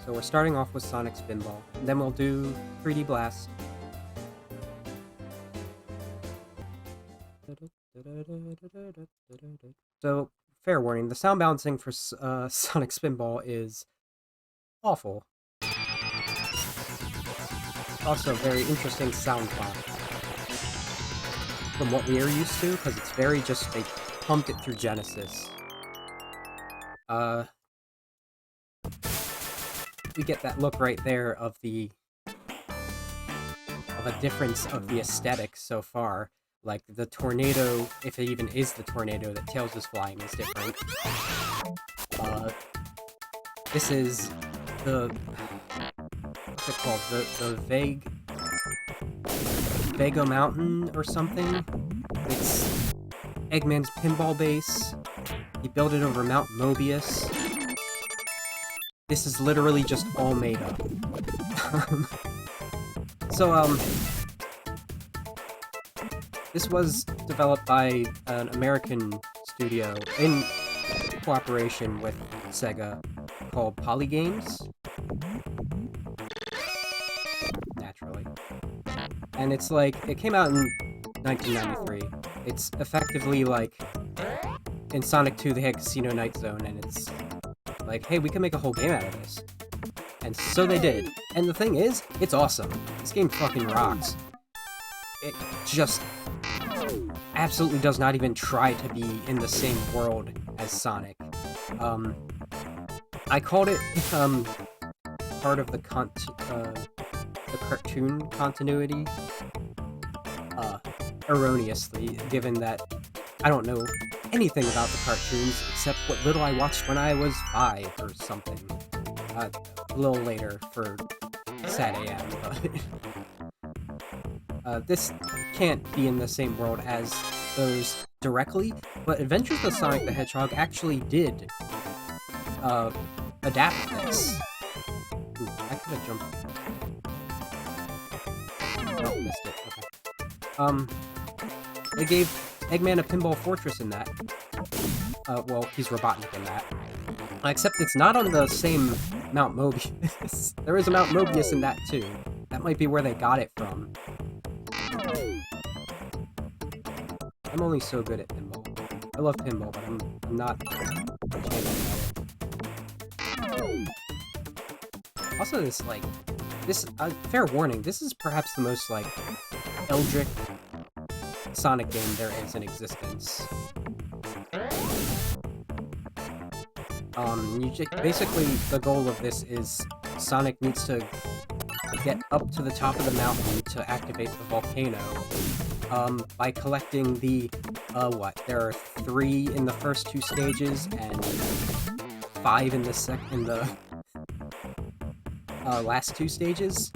So we're starting off with Sonic Spinball, and then we'll do 3D Blast. So, fair warning, the sound balancing for Sonic Spinball is awful. Also, very interesting sound clock from what we are used to, because it's very just, they pumped it through Genesis. We get that look right there of a difference of the aesthetic so far. Like, the tornado, if it even is the tornado that Tails is flying, is different. This is the... what's it called? The Vega Mountain or something? It's Eggman's pinball base. He built it over Mount Mobius. This is literally just all made up. So, this was developed by an American studio in cooperation with Sega called Polygames. Naturally. And it's like, it came out in 1993. It's effectively like, in Sonic 2 they had Casino Night Zone, and it's like, hey, we can make a whole game out of this. And so they did. And the thing is, it's awesome. This game fucking rocks. It just absolutely does not even try to be in the same world as Sonic. I called it part of the cartoon continuity erroneously, given that I don't know anything about the cartoons except what little I watched when I was 5 or something. A little later for Sad AM, but this can't be in the same world as those directly, but Adventures of Sonic the Hedgehog actually did adapt this. Ooh, I could have jumped. Nope, missed it. Okay. They gave Eggman a pinball fortress in that. Well, he's Robotnik in that. Except it's not on the same Mount Mobius. There is a Mount Mobius in that too. That might be where they got it from. I'm only so good at pinball. I love pinball, but I'm not also, fair warning, this is perhaps the most, like, eldritch Sonic game there is in existence. Basically, the goal of this is Sonic needs to get up to the top of the mountain to activate the volcano, by collecting the, there are 3 in the first 2 stages, and 5 in the last 2 stages.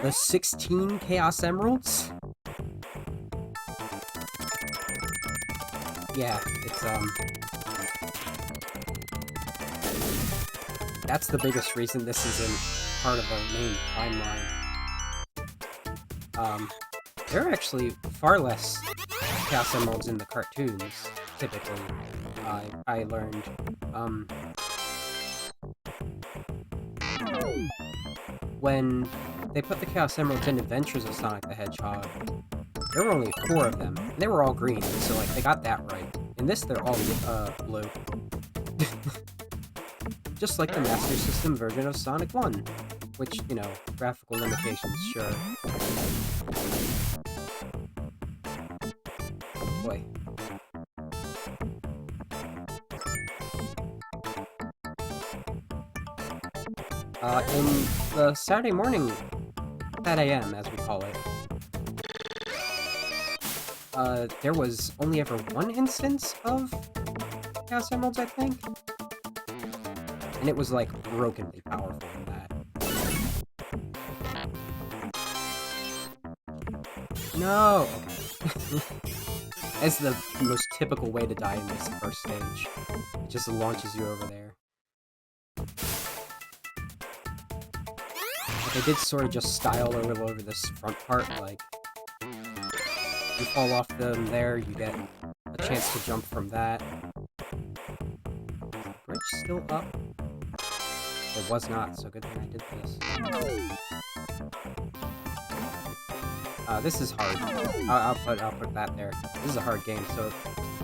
The 16 Chaos Emeralds? Yeah, it's, that's the biggest reason this isn't part of the main timeline. There are actually far less Chaos Emeralds in the cartoons, typically, I learned. When they put the Chaos Emeralds in Adventures of Sonic the Hedgehog, there were only 4 of them, and they were all green, so, like, they got that right. In this, they're all, blue. Just like the Master System version of Sonic 1. Which, you know, graphical limitations, sure. Oh boy. In the Saturday morning, Sad AM, as we call it, there was only ever 1 instance of Chaos Emeralds, I think? And it was, like, brokenly powerful in that. No! Okay. That's the most typical way to die in this first stage. It just launches you over there. But they did sort of just style over this front part, like, you fall off them there, you get a chance to jump from that. Bridge still up? It was not, so good thing I did this. This is hard. I'll put that there. This is a hard game, so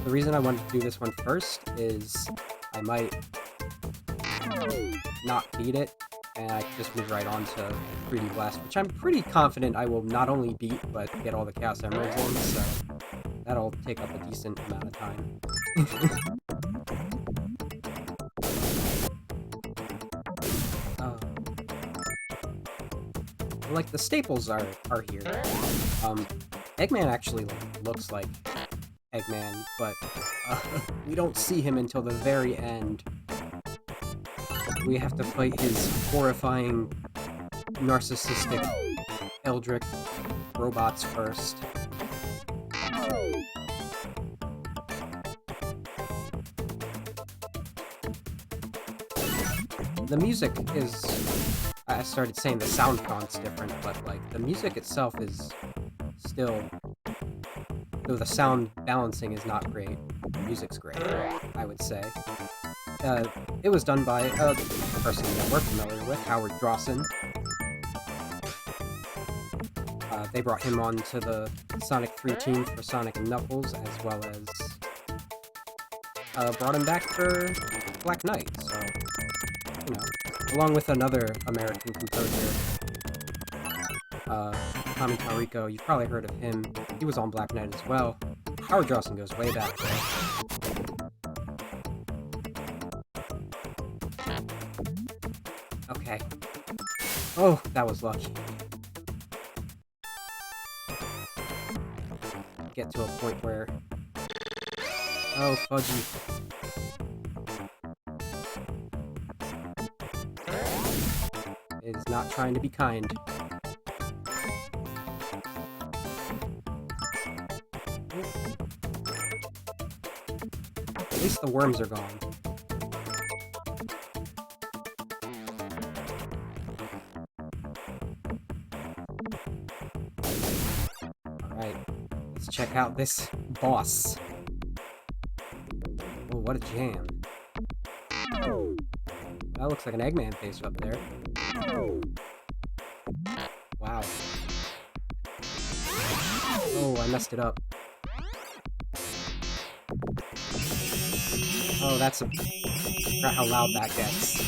the reason I wanted to do this one first is I might not beat it, and I just move right on to 3D Blast, which I'm pretty confident I will not only beat, but get all the Chaos Emeralds in, so that'll take up a decent amount of time. Like, the staples are here. Eggman actually looks like Eggman, but we don't see him until the very end. We have to fight his horrifying, narcissistic, eldritch robots first. The music is... I started saying the sound font's different, but, like, the music itself is still... Though the sound balancing is not great, the music's great, I would say. It was done by a person that we're familiar with, Howard Drawson. They brought him on to the Sonic 3 team for Sonic and Knuckles, as well as brought him back for Black Knight, so, you know. Along with another American composer, Tommy Tarico. You've probably heard of him. He was on Black Knight as well. Howard Drawson goes way back there. Okay. Oh, that was lucky. Get to a point where... Oh, fudgy. It is not trying to be kind. At least the worms are gone. Alright, let's check out this boss. Oh, what a jam. That looks like an Eggman face up there. Wow. Oh, I messed it up. Oh, that's a... I forgot how loud that gets.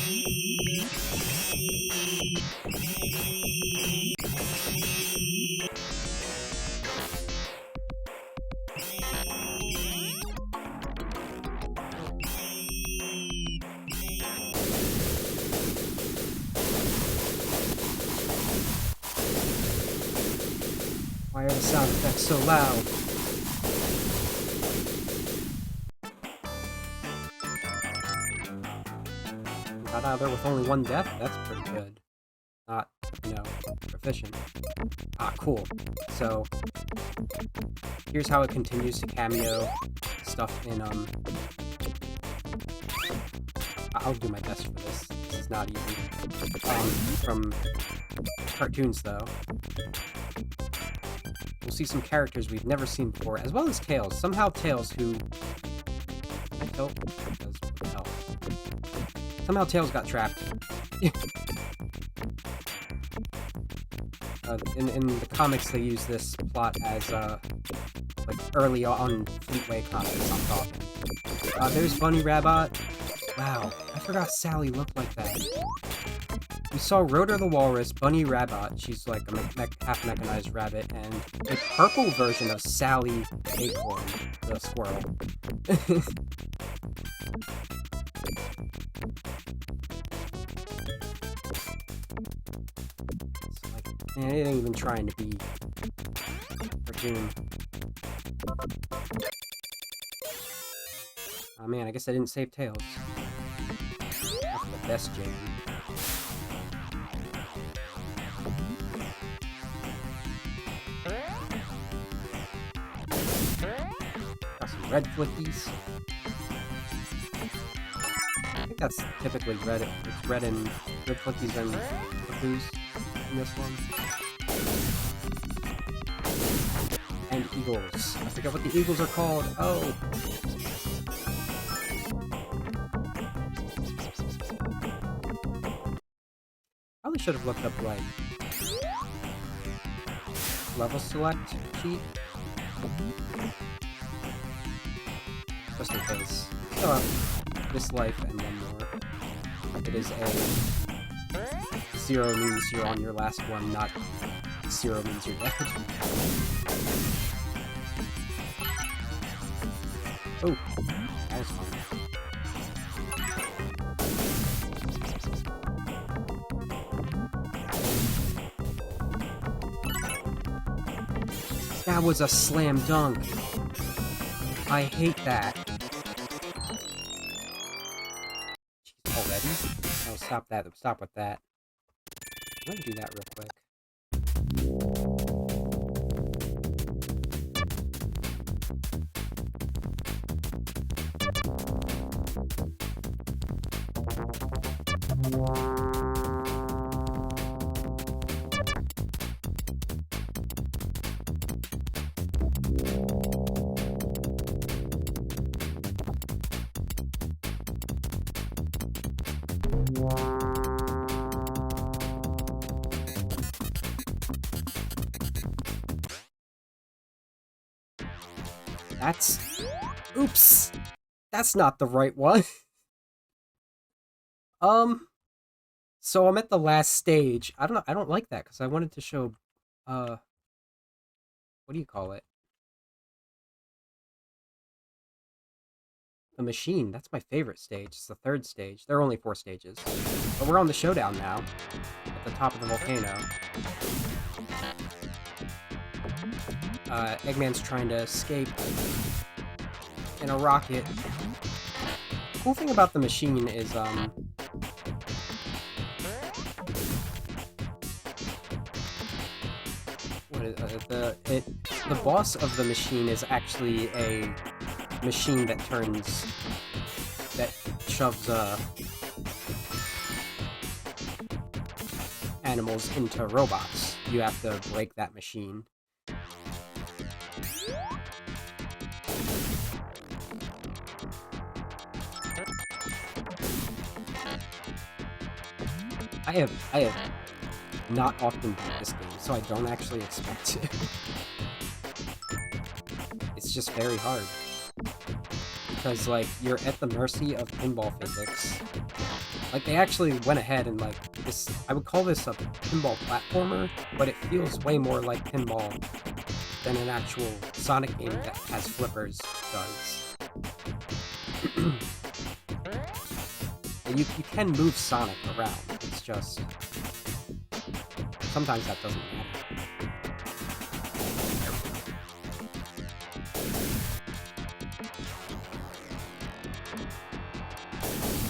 Why are the sound effects so loud? Got out of there with only one death? That's pretty good. Not, you know, proficient. Ah, cool. So, here's how it continues to cameo stuff in, I'll do my best for this. This is not easy. From cartoons, though. We'll see some characters we've never seen before, as well as Tails. Somehow Tails, who... Somehow Tails got trapped. In the comics, they use this plot as, like, early on Fleetway comics, I'm talking. There's Bunny Rabbit. Wow, I forgot Sally looked like that. We saw Rotor the Walrus, Bunny Rabbit, she's like a half-mechanized rabbit, and a purple version of Sally Acorn, the squirrel. It's like, man, it ain't even trying to be freaking... Oh man, I guess I didn't save Tails. That's the best jam. Got some red flickies. I think that's typically red. It's red and red flickies and flickies in this one. And eagles. I forget what the eagles are called. Oh. Probably should have looked up, like, level select cheat. Just in case. Still have this life and one more. It is a 0 means you're on your last one, not 0 means you're dead. Oh, that was fun. That was a slam dunk. I hate that. Jeez, already? Oh, stop that. Stop with that. Let me do that real quick. That's... Oops! That's not the right one. So I'm at the last stage. I don't know, I don't like that, because I wanted to show, what do you call it? The machine. That's my favorite stage. It's the third stage. There are only 4 stages. But we're on the showdown now. At the top of the volcano. Eggman's trying to escape in a rocket. The cool thing about the machine is, the boss of the machine is actually a machine that shoves, animals into robots. You have to break that machine. I have not often beat this game, so I don't actually expect to. It's just very hard. Because, like, you're at the mercy of pinball physics. Like, they actually went ahead and, like, this... I would call this a pinball platformer, but it feels way more like pinball than an actual Sonic game that has flippers does. And you can move Sonic around, it's just... sometimes that doesn't matter.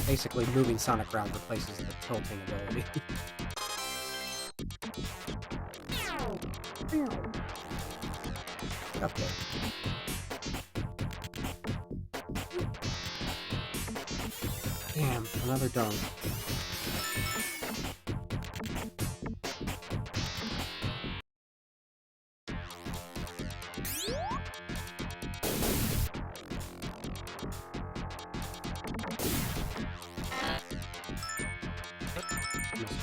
Basically, moving Sonic around replaces the tilting ability. Up there. Damn, another dunk.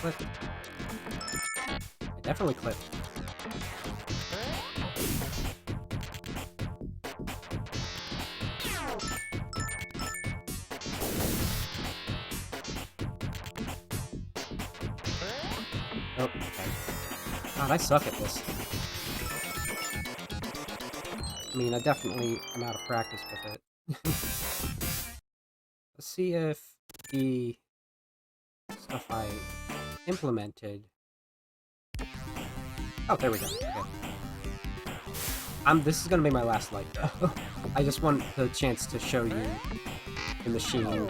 Clip. I definitely clipped. Oh, okay. God, I suck at this. I mean, I definitely am out of practice with it. Let's see if the stuff I implemented... Oh, there we go. Okay. This is gonna be my last light, though. I just want the chance to show you the machine,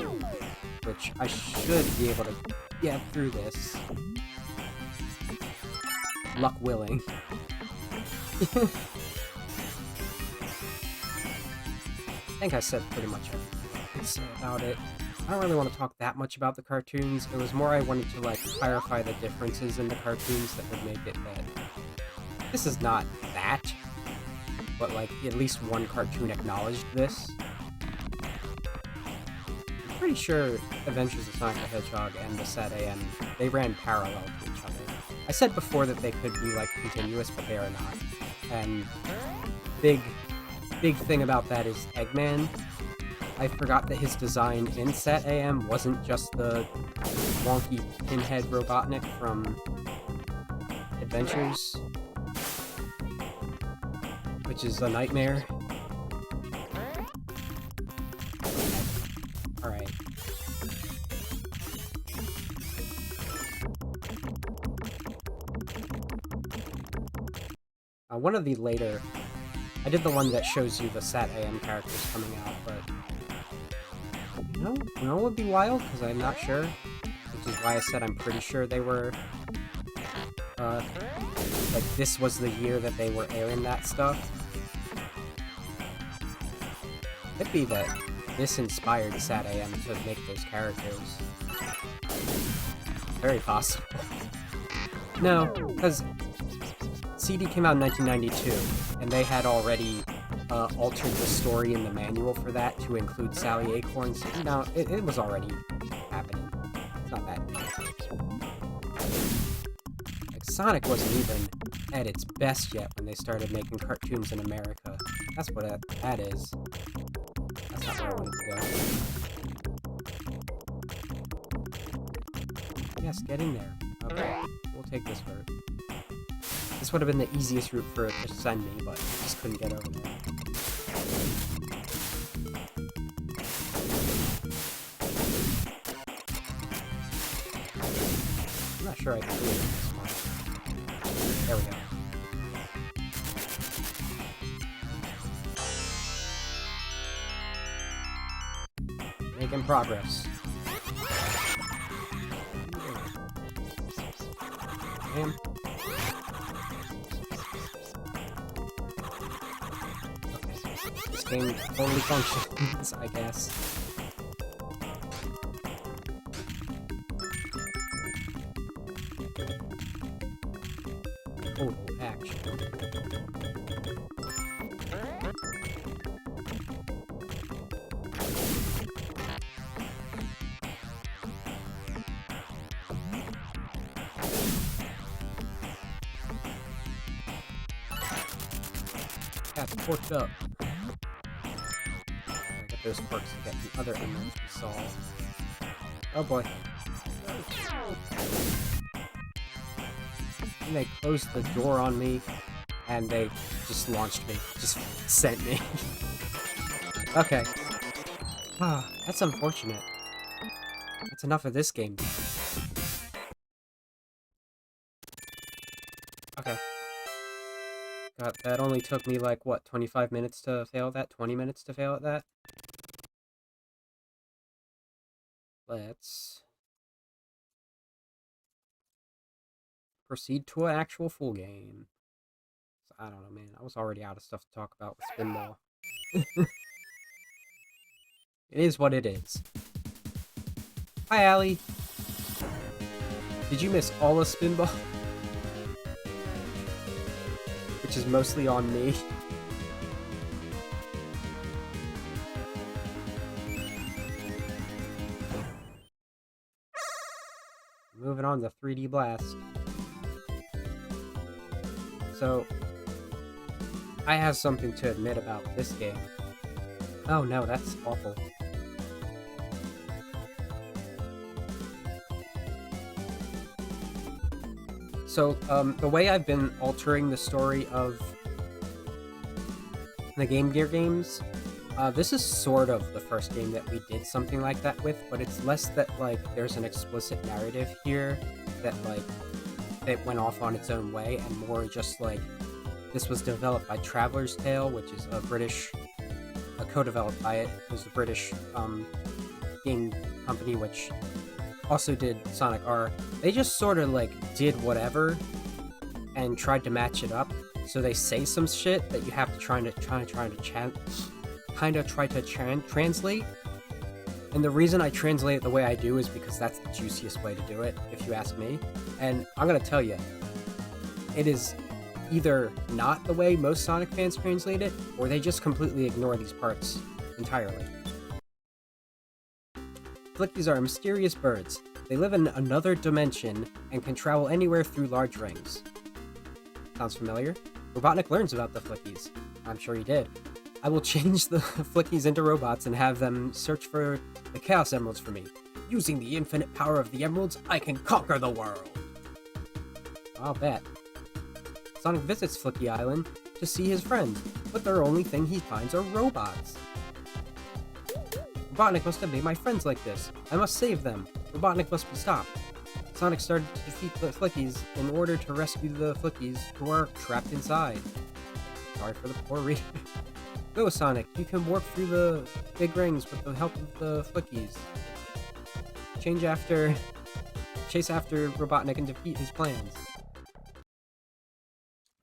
which I should be able to get through this. Luck willing. I think I said pretty much everything about it. I don't really want to talk that much about the cartoons. It was more I wanted to, like, clarify the differences in the cartoons that would make it that this is not that, but, like, at least one cartoon acknowledged this. pretty sure Adventures of Sonic the Hedgehog and the Sat AM, they ran parallel to each other. I said before that they could be, like, continuous, but they are not. And big thing about that is Eggman. I forgot that his design in Sat AM wasn't just the wonky pinhead Robotnik from Adventures, which is a nightmare. Alright. One of the later... I did the one that shows you the Sat AM characters coming out, but... You know what would be wild? Because I'm not sure. Which is why I said I'm pretty sure they were... like, this was the year that they were airing that stuff. Could be that this inspired Sat AM to make those characters. Very possible. No, because CD came out in 1992, and they had already altered the story in the manual for that to include Sally Acorns. No, it was already happening. It's not that new. Like, Sonic wasn't even at its best yet when they started making cartoons in America. That's what that is. That's not where I wanted to go. Yes, get in there. Okay, we'll take this route. This would have been the easiest route for it to send me, but I just couldn't get over there. I'm not sure I can do it in this one. There we go. Making progress. Damn. Okay. This game totally functions, I guess. Total action. That's porked up. Gotta get those quirks to get the other emeralds we saw. Oh boy. And they closed the door on me, and they just launched me. Just sent me. Okay. Ah, that's unfortunate. That's enough of this game. Okay. God, that only took me, like, what, 25 minutes to fail at that? 20 minutes to fail at that? Let's proceed to an actual full game. So, I don't know, man. I was already out of stuff to talk about with Spinball. It is what it is. Hi, Allie. Did you miss all of Spinball? Which is mostly on me. Moving on to 3D Blast. So, I have something to admit about this game. Oh no, that's awful. So, the way I've been altering the story of the Game Gear games, this is sort of the first game that we did something like that with, but it's less that, like, there's an explicit narrative here that, like, it went off on its own way, and more just, like, this was developed by Traveler's Tale, which is a British, co-developed by it. It was a British, game company, which also did Sonic R. They just sort of, like, did whatever and tried to match it up. So they say some shit that you have to try to translate. And the reason I translate it the way I do is because that's the juiciest way to do it, if you ask me. And I'm gonna tell you, it is either not the way most Sonic fans translate it, or they just completely ignore these parts entirely. Flickies are mysterious birds. They live in another dimension and can travel anywhere through large rings. Sounds familiar? Robotnik learns about the Flickies. I'm sure he did. I will change the Flickies into robots and have them search for the Chaos Emeralds for me. Using the infinite power of the emeralds, I can conquer the world! I'll bet. Sonic visits Flicky Island to see his friends, but the only thing he finds are robots. Robotnik must have made my friends like this. I must save them. Robotnik must be stopped. Sonic started to defeat the Flickies in order to rescue the Flickies who are trapped inside. Sorry for the poor reader. Go, Sonic. You can warp through the big rings with the help of the Flickies. Chase after Robotnik and defeat his plans.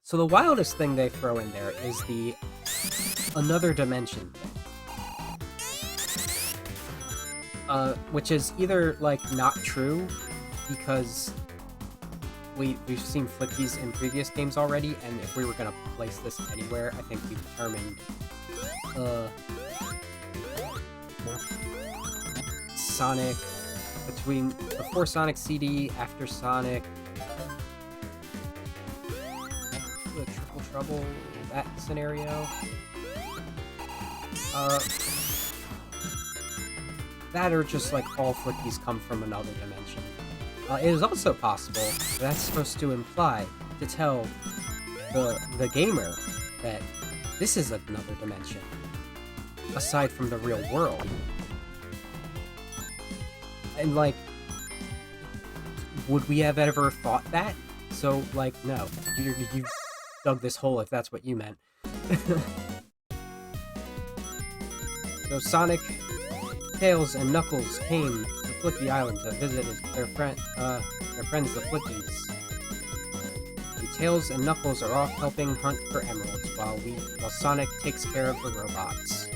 So the wildest thing they throw in there is the another dimension thing. Which is either, like, not true, because we've seen Flickies in previous games already, and if we were gonna place this anywhere, I think we determined, Sonic, before Sonic CD, after Sonic, the Triple Trouble, that scenario, that or just like all Flickies come from another dimension. It is also possible that's supposed to imply, to tell the gamer that this is another dimension, aside from the real world. And like, would we have ever thought that? So like, no, you dug this hole if that's what you meant. So Sonic, Tails, and Knuckles came to Flicky Island to visit their friends, the Flickies. And Tails and Knuckles are off helping hunt for emeralds while Sonic takes care of the robots.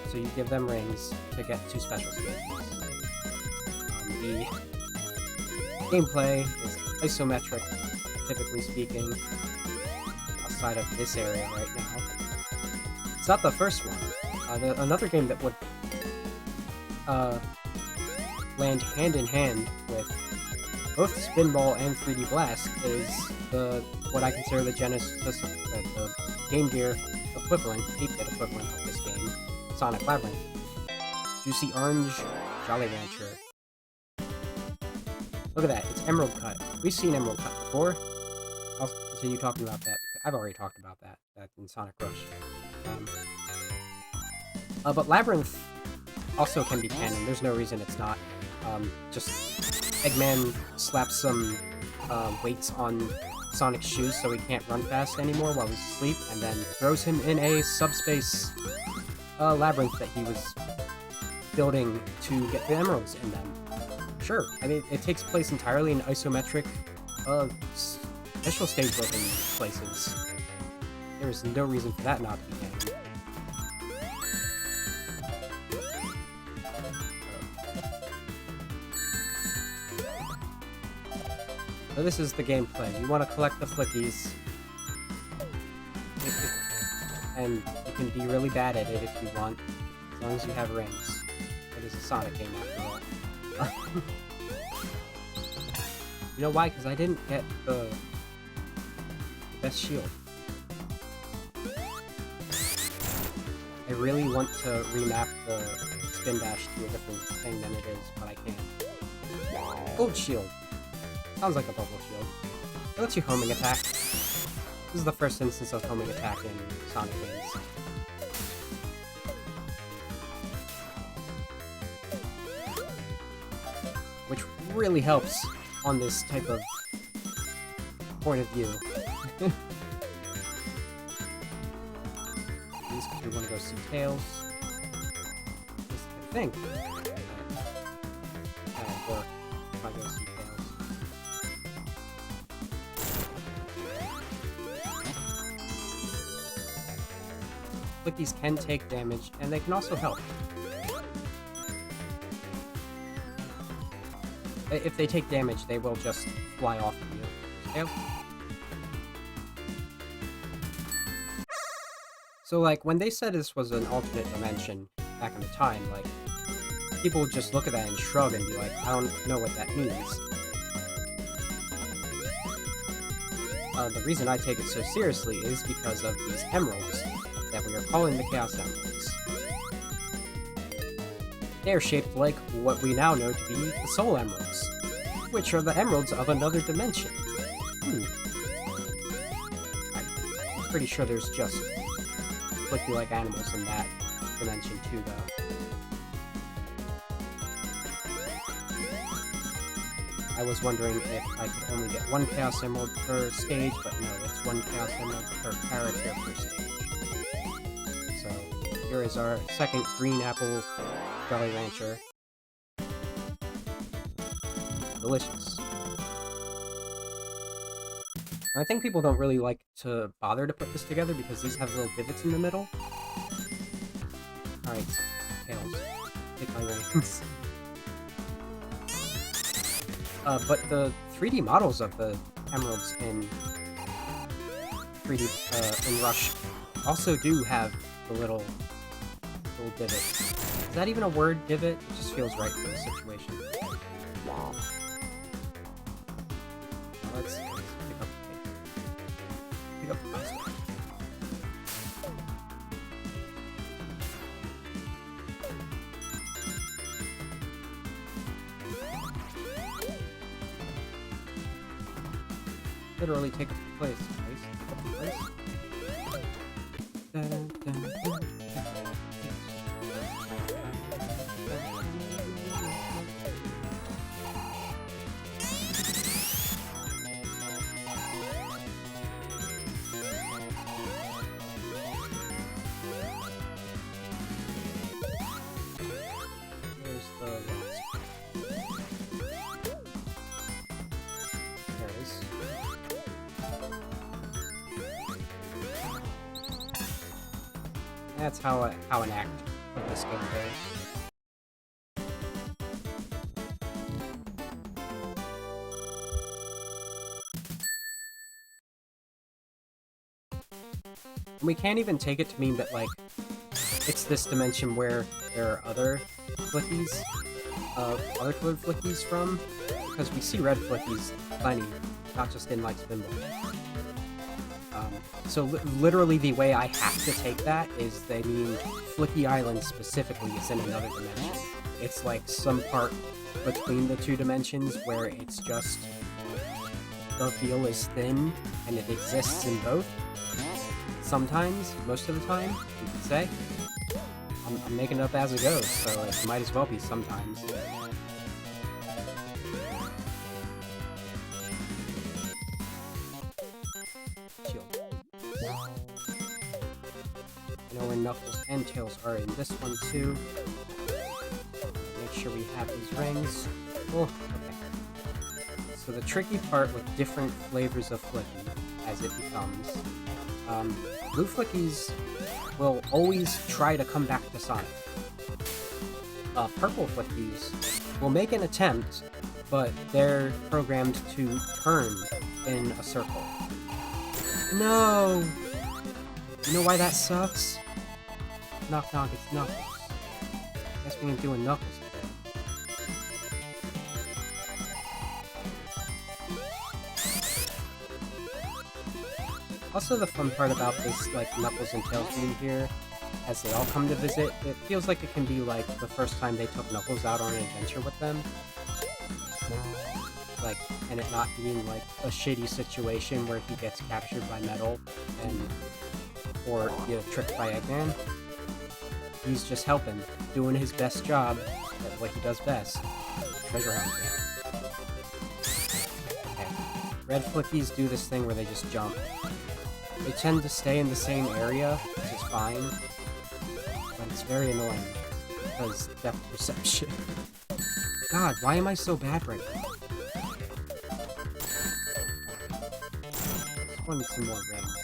So you give them rings to get 2 special stages. The gameplay is isometric, typically speaking, outside of this area right now. It's not the first one. Another game that would land hand in hand with both Spinball and 3D Blast is what I consider the the Game Gear equivalent, 8-bit equivalent of this game, Sonic Labyrinth. Juicy Orange Jolly Rancher. Look at that, it's Emerald Cut. We've seen Emerald Cut before. I'll continue talking about that. I've already talked about that in Sonic Rush. But Labyrinth also can be canon. There's no reason it's not. Just Eggman slaps some weights on Sonic's shoes so he can't run fast anymore while he's asleep, and then throws him in a subspace labyrinth that he was building to get the emeralds in them. Sure, I mean, it takes place entirely in isometric, special stage-looking places. There is no reason for that not to be canon. So this is the gameplay. You want to collect the Flickies, and you can be really bad at it if you want, as long as you have rings. It is a Sonic game after all. You know why? Because I didn't get the best shield. I really want to remap the Spin Dash to a different thing than it is, but I can't. Gold shield. Sounds like a bubble shield. It lets you homing attack. This is the first instance of homing attack in Sonic games. Which really helps on this type of point of view. These because we want to go see Tails. I think that'll work if I go see Tails. Flickies can take damage, and they can also help. If they take damage, they will just fly off of you. Tails. So, like, when they said this was an alternate dimension back in the time, like, people just look at that and shrug and be like, I don't know what that means. The reason I take it so seriously is because of these emeralds that we are calling the Chaos Emeralds. They are shaped like what we now know to be the Soul Emeralds, which are the emeralds of another dimension. I'm pretty sure there's just flicky-like animals in that dimension too, though. I was wondering if I could only get one Chaos Emerald per stage, but no, it's one Chaos Emerald per character per stage. So, here is our second Green Apple Jolly Rancher. Delicious. I think people don't really like to bother to put this together because these have little divots in the middle. Alright, Tails. Take my reins. But the 3D models of the emeralds in 3D in Rush also do have the little divot. Is that even a word, divot? It just feels right for the situation. Let's pick up the pasta. Literally take up the place, guys. Take up the place. Dun, dun, dun, dun. Here's the last. There it is. That's how an act of this game goes. And we can't even take it to mean that, like, it's this dimension where there are other flickies, other colored flickies from, because we see red flickies plenty, not just in, like, Spinball. So literally the way I have to take that is they mean Flicky Island specifically is in another dimension. It's like some part between the two dimensions where it's just the veil is thin and it exists in both. Sometimes, most of the time, you could say. I'm making it up as it goes, so it might as well be sometimes. I know where Knuckles and Tails are in this one too. Make sure we have these rings. Oh, okay. So the tricky part with different flavors of Flicky, as it becomes, blue Flickies will always try to come back to Sonic. Purple Flickies will make an attempt, but they're programmed to turn in a circle. No! You know why that sucks? Knock knock, it's Knuckles. Guess we ain't doing Knuckles today. Also, the fun part about this, like, Knuckles and Tails being here, as they all come to visit, it feels like it can be, like, the first time they took Knuckles out on an adventure with them. Like, and it not being, like, a shitty situation where he gets captured by Metal, or tricked by Eggman. He's just helping, doing his best job at what he does best. Treasure hunting. Okay. Red Flickies do this thing where they just jump. They tend to stay in the same area, which is fine, but it's very annoying, because depth perception. God, why am I so bad right now? Just wanted some more rings.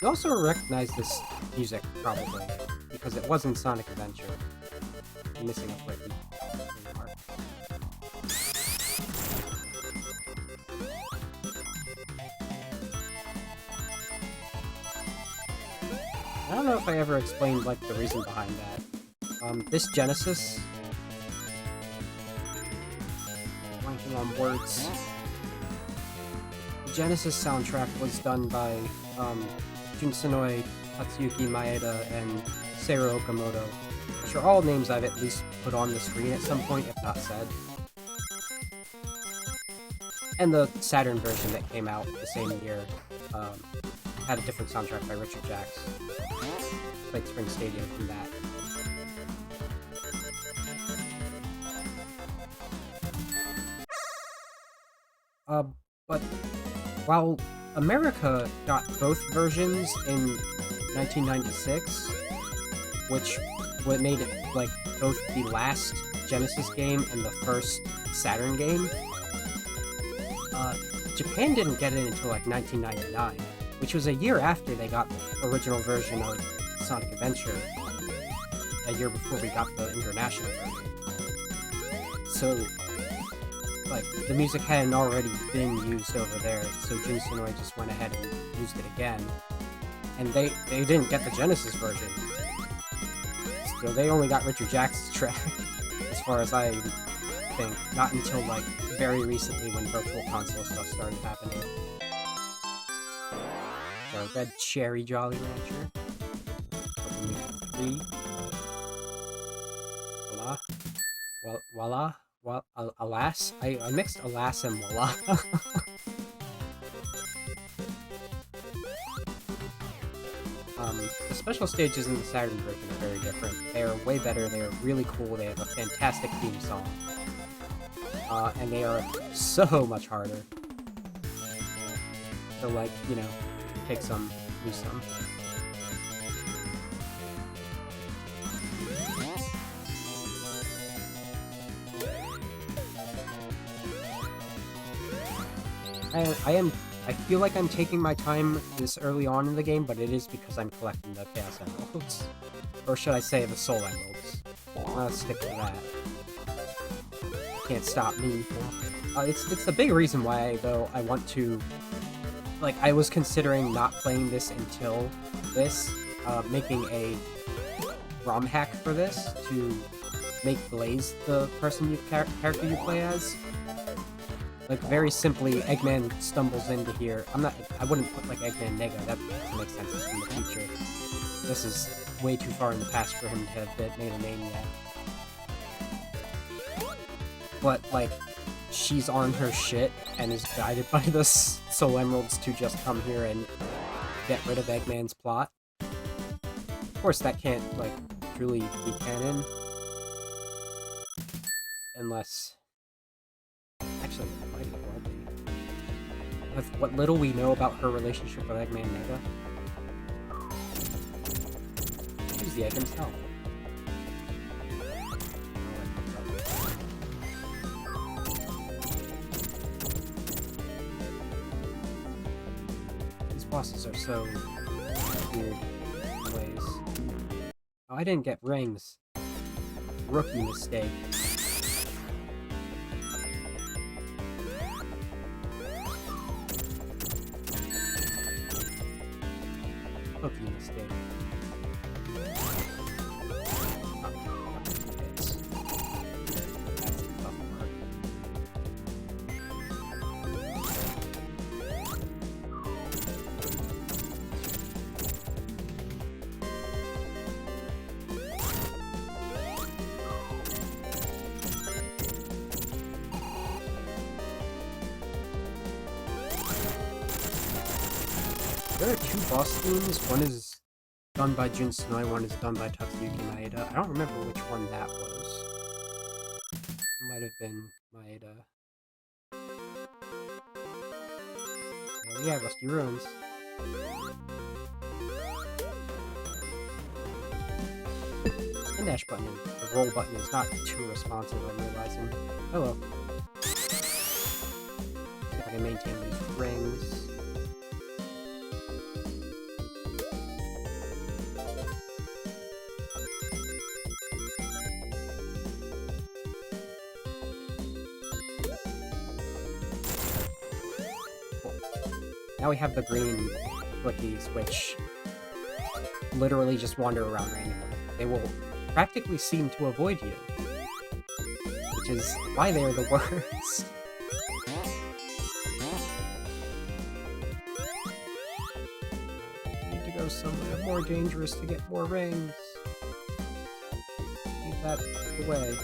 You also recognize this music, probably, because it was in Sonic Adventure. I'm missing a Flicky. know if I ever explained, like, the reason behind that. This Genesis... blanking on words. The Genesis soundtrack was done by, Junsunoi Tatsuyuki Maeda and Seiro Okamoto, which are all names I've at least put on the screen at some point, if not said. And the Saturn version that came out the same year had a different soundtrack by Richard Jacks. Played Spring Stadium from that. But while America got both versions in 1996, which made it like both the last Genesis game and the first Saturn game, Japan didn't get it until like 1999, which was a year after they got the original version of Sonic Adventure, a year before we got the international version. So, like, the music hadn't already been used over there, so Junsunoi just went ahead and used it again. And they didn't get the Genesis version. So they only got Richard Jacks' track, as far as I think, not until, like, very recently when Virtual Console stuff started happening. The Red Cherry Jolly Rancher. Open Unit 3. Voila. Voila. Well, alas? I mixed alas and voila. The special stages in the Saturn version are very different. They are way better, they are really cool, they have a fantastic theme song. And they are so much harder. So, like, you know, take some, lose some. I feel like I'm taking my time this early on in the game, but it is because I'm collecting the Chaos Emeralds. Or should I say the Soul Emeralds. I'll stick to that. Can't stop me. It's the big reason why, though, I want to... Like, I was considering not playing this until this, making a ROM hack for this to make Blaze the character you play as. Like, very simply, Eggman stumbles into here. I wouldn't put, like, Eggman Nega, that doesn't make sense, it's from the future. This is way too far in the past for him to have made a name yet. But, like, she's on her shit, and is guided by the Soul Emeralds to just come here and get rid of Eggman's plot. Of course, that can't, like, truly be canon. Unless... Actually, it might as well be. With what little we know about her relationship with Eggman Nega. Use the egg himself. These bosses are so weird in ways. Oh, I didn't get rings. Rookie mistake. Rookie mistake. That's the tough part. There are two boss themes. One is done by Junsunoi, one is done by Tatsuyuki Maeda. I don't remember which one that was. It might have been Maeda. Oh yeah, Rusty Ruins. The dash button, the roll button is not too responsive, I'm realizing. Hello. See if I can maintain these rings. Now we have the green cookies, which literally just wander around randomly. They will practically seem to avoid you, which is why they are the worst. I need to go somewhere more dangerous to get more rings. Keep that away.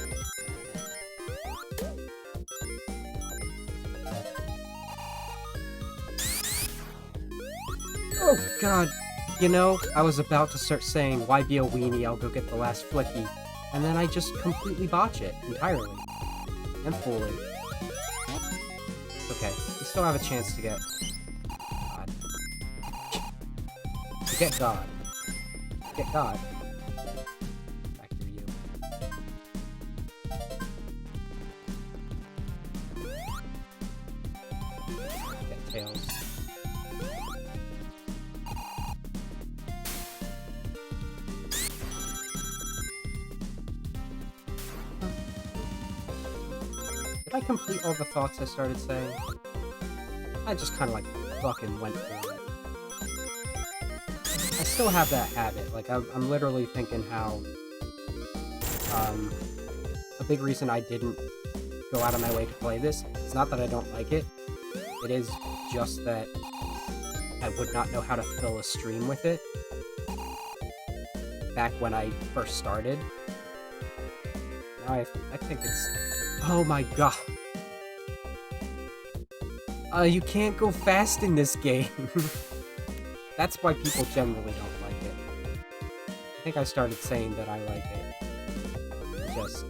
Oh god, you know, I was about to start saying, why be a weenie, I'll go get the last flicky, and then I just completely botch it, entirely. And fully. Okay, we still have a chance to get... God. To get God. Get God. Back to you. Get Tails. Did I complete all the thoughts I started saying? I just kind of like fucking went through it. I still have that habit. Like, I'm literally thinking how a big reason I didn't go out of my way to play this, it's not that I don't like it, it is just that I would not know how to fill a stream with it back when I first started. Now I think it's... Oh my god. You can't go fast in this game. That's why people generally don't like it. I think I started saying that I like it. Just...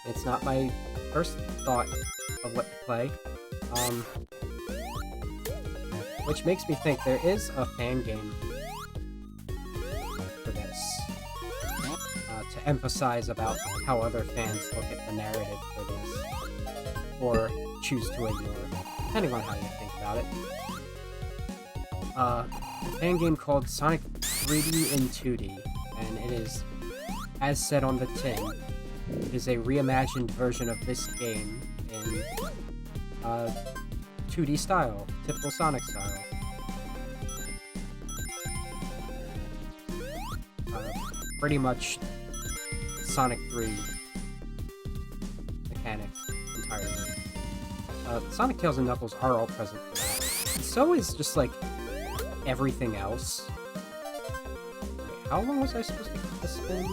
It's not my first thought of what to play. Which makes me think there is a fan game for this. To emphasize about how other fans look at the narrative for this. Or choose to ignore, depending on how you think about it. A fan game called Sonic 3D in 2D, and it is, as said on the tin, it is a reimagined version of this game in 2D style, typical Sonic style. Pretty much Sonic 3 mechanics entirely. Sonic, Tails, and Knuckles are all present for that. And so is just, like, everything else. Wait, how long was I supposed to get the spin?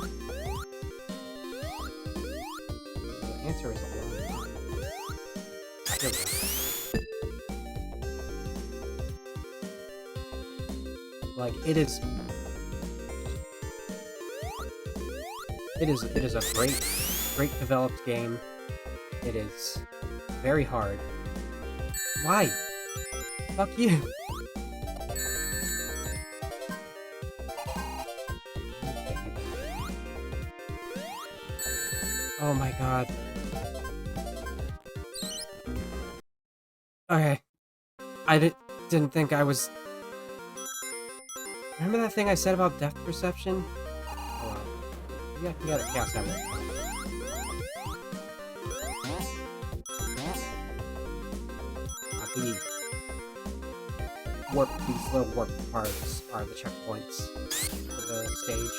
The answer is a long time. Here we go. Like, it is a great developed game. It is very hard. Why? Fuck you. Oh my god. Okay. I didn't think I was... Remember that thing I said about depth perception? Oh well. Maybe I can get a chaos that way. These little warp parts are the checkpoints for the stage.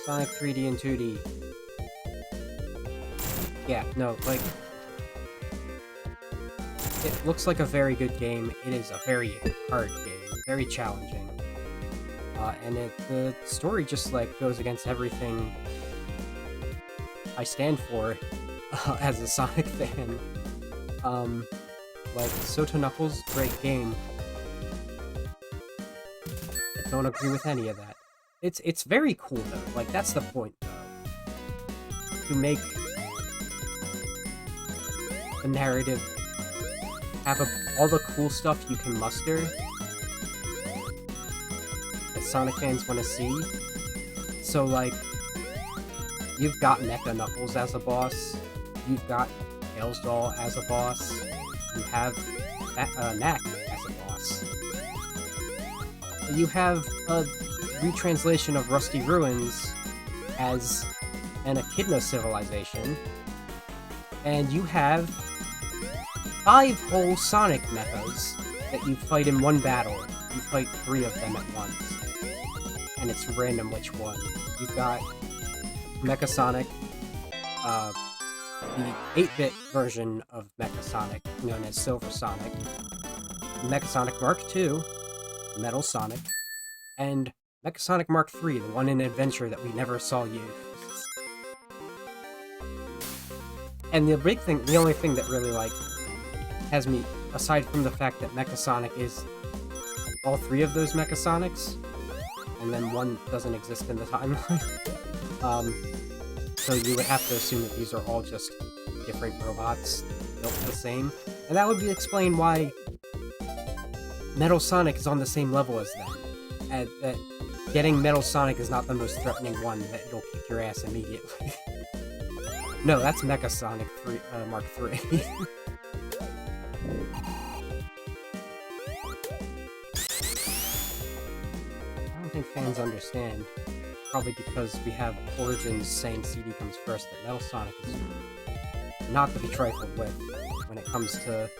Sonic 3D and 2D. Yeah, no, like... It looks like a very good game. It is a very hard game. Very challenging. And the story just, like, goes against everything I stand for as a Sonic fan. Like, Soto Knuckles, great game. I don't agree with any of that. It's very cool, though. Like, that's the point, though. To make the narrative have all the cool stuff you can muster that Sonic fans want to see. So, like, you've got Mecha Knuckles as a boss, you've got Tails Doll as a boss, you have Knack as a boss. You have a retranslation of Rusty Ruins as and Echidna civilization, and you have 5 whole Sonic mechas that you fight in one battle. You fight 3 of them at once, and it's random which one. You've got Mecha Sonic, the 8-bit version of Mecha Sonic, known as Silver Sonic, Mecha Sonic Mark II, Metal Sonic, and Mecha Sonic Mark III, the one in Adventure that we never saw used. And the only thing that really, like, has me, aside from the fact that Mecha Sonic is all 3 of those Mecha Sonics, and then one doesn't exist in the timeline, so you would have to assume that these are all just different robots built the same, and that would explain why Metal Sonic is on the same level as them. That getting Metal Sonic is not the most threatening one, that it'll kick your ass immediately. No, that's Mecha Sonic Mark III. I don't think fans understand. Probably because we have Origins saying CD comes first, that Metal Sonic is not to be trifled with when it comes to,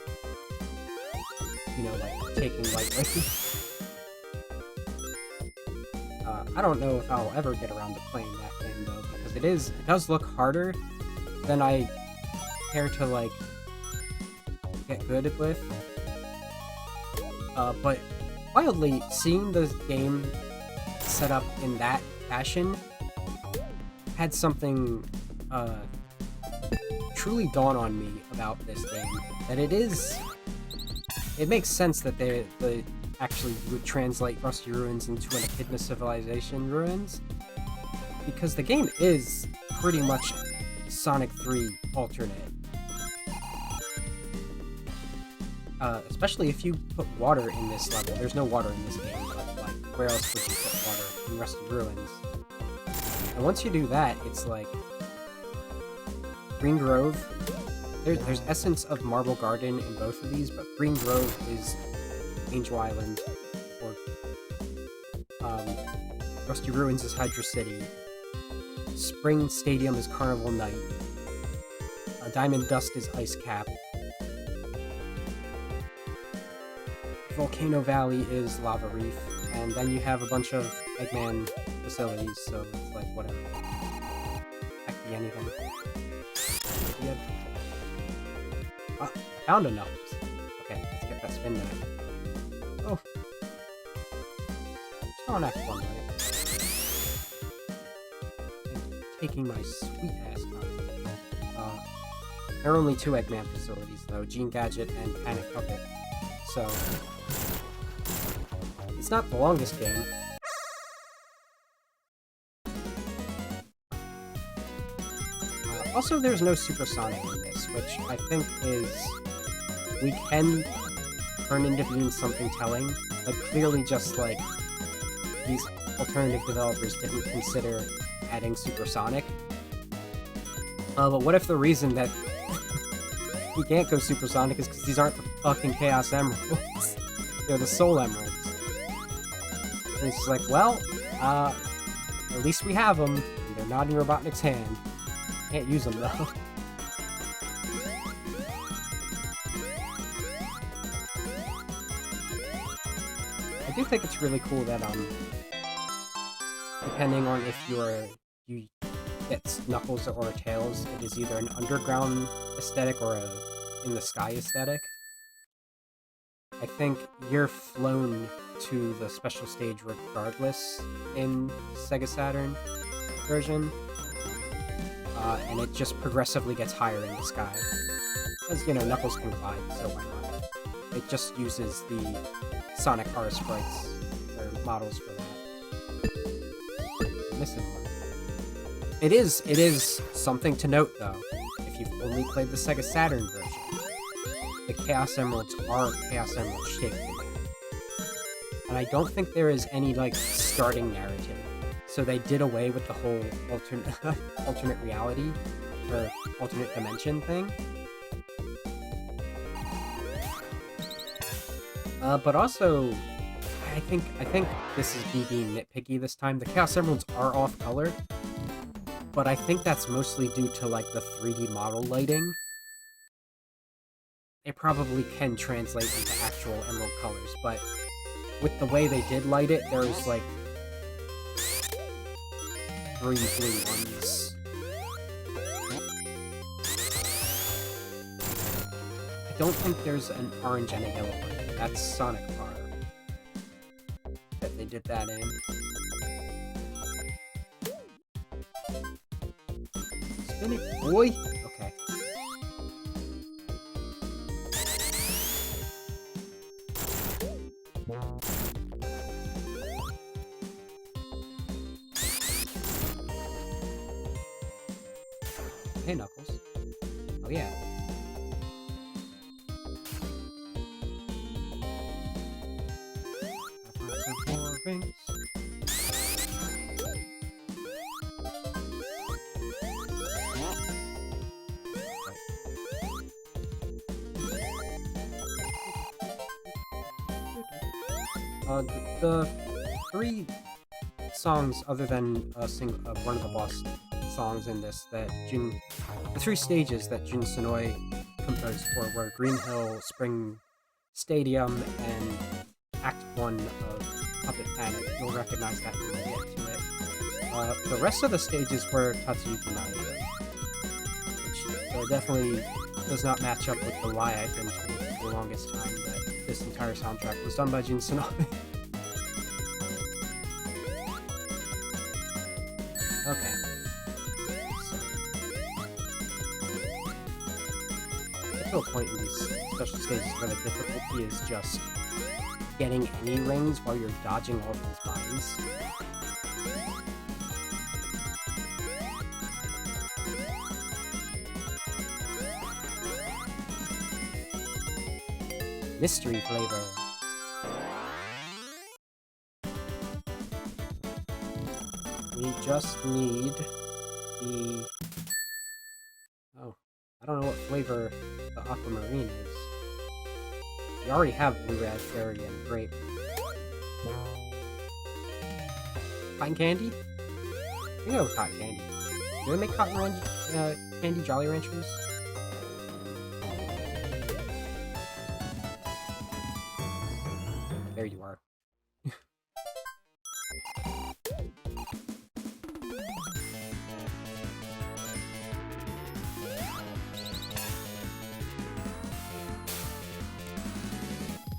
you know, like, taking lightly. I don't know if I'll ever get around to playing that game, though, because it does look harder than I care to, like, get good with. But wildly, seeing the game set up in that fashion had something truly dawn on me about this game. That it makes sense that they actually would translate Rusty Ruins into an Echidna Civilization Ruins, because the game is pretty much Sonic 3 alternate. Especially if you put water in this level. There's no water in this game, but like, where else would you put water in Rusty Ruins? And once you do that, it's like Green Grove. There's essence of Marble Garden in both of these, but Green Grove is Angel Island, or Rusty Ruins is Hydra City. Spring Stadium is Carnival Night. Diamond Dust is Ice Cap. Volcano Valley is Lava Reef, and then you have a bunch of Eggman facilities, so it's like whatever. Heck be anything. Yep. I found a Knuckles. Okay, let's get that spin back. Oh. Still on Act 1, right? And taking my sweet ass time. There are only 2 Eggman facilities, though, Gene Gadget and Panic Puppet. So, it's not the longest game. Also, there's no Super Sonic in this, which I think is... we can turn into being something telling, but clearly just, like, these alternative developers didn't consider adding Super Sonic. But what if the reason that you can't go Super Sonic is because these aren't the fucking Chaos Emeralds? They're the Soul Emeralds. And it's just like, well, at least we have them, and they're not in Robotnik's hand. Can't use them, though. I do think it's really cool that, depending on if you get Knuckles or Tails, it is either an underground aesthetic or a in-the-sky aesthetic. I think you're flown to the special stage regardless in Sega Saturn version, and it just progressively gets higher in the sky. Because, you know, Knuckles can glide, so why not? It just uses the Sonic R sprites, or models for that. Missing one. It is something to note, though, if you've only played the Sega Saturn version. The Chaos Emeralds are Chaos Emerald shaped again. And I don't think there is any, like, starting narrative. So they did away with the whole alternate reality, or alternate dimension thing. But also, I think this is me being nitpicky this time. The Chaos Emeralds are off-color, but I think that's mostly due to, like, the 3D model lighting. It probably can translate into actual emerald colors, but with the way they did light it, there's, like, 3 blue ones. I don't think there's an orange and a yellow one. That's Sonic Bar. Bet they did that in. Spin it, boy! Okay. Hey, Knuckles. Oh, yeah. Rings. The 3 songs, other than one of the boss songs in this, the 3 stages that Jun Senoi composed for were Green Hill, Spring Stadium, and Act 1 of Puppet Panic. You'll recognize that when we get to it. The rest of the stages were Tatsuyuki Maeda, which definitely does not match up with the lie I've been told for the longest time that this entire soundtrack was done by Jun Senoi. Okay. Get to a point in these special stages where the difficulty is just getting any rings while you're dodging all these mines. Mystery flavor. We just need the... Oh, I don't know what flavor the aquamarine is. We already have blue raspberry and grape. Cotton candy? We know cotton candy. Do they make candy Jolly Ranchers? There you are.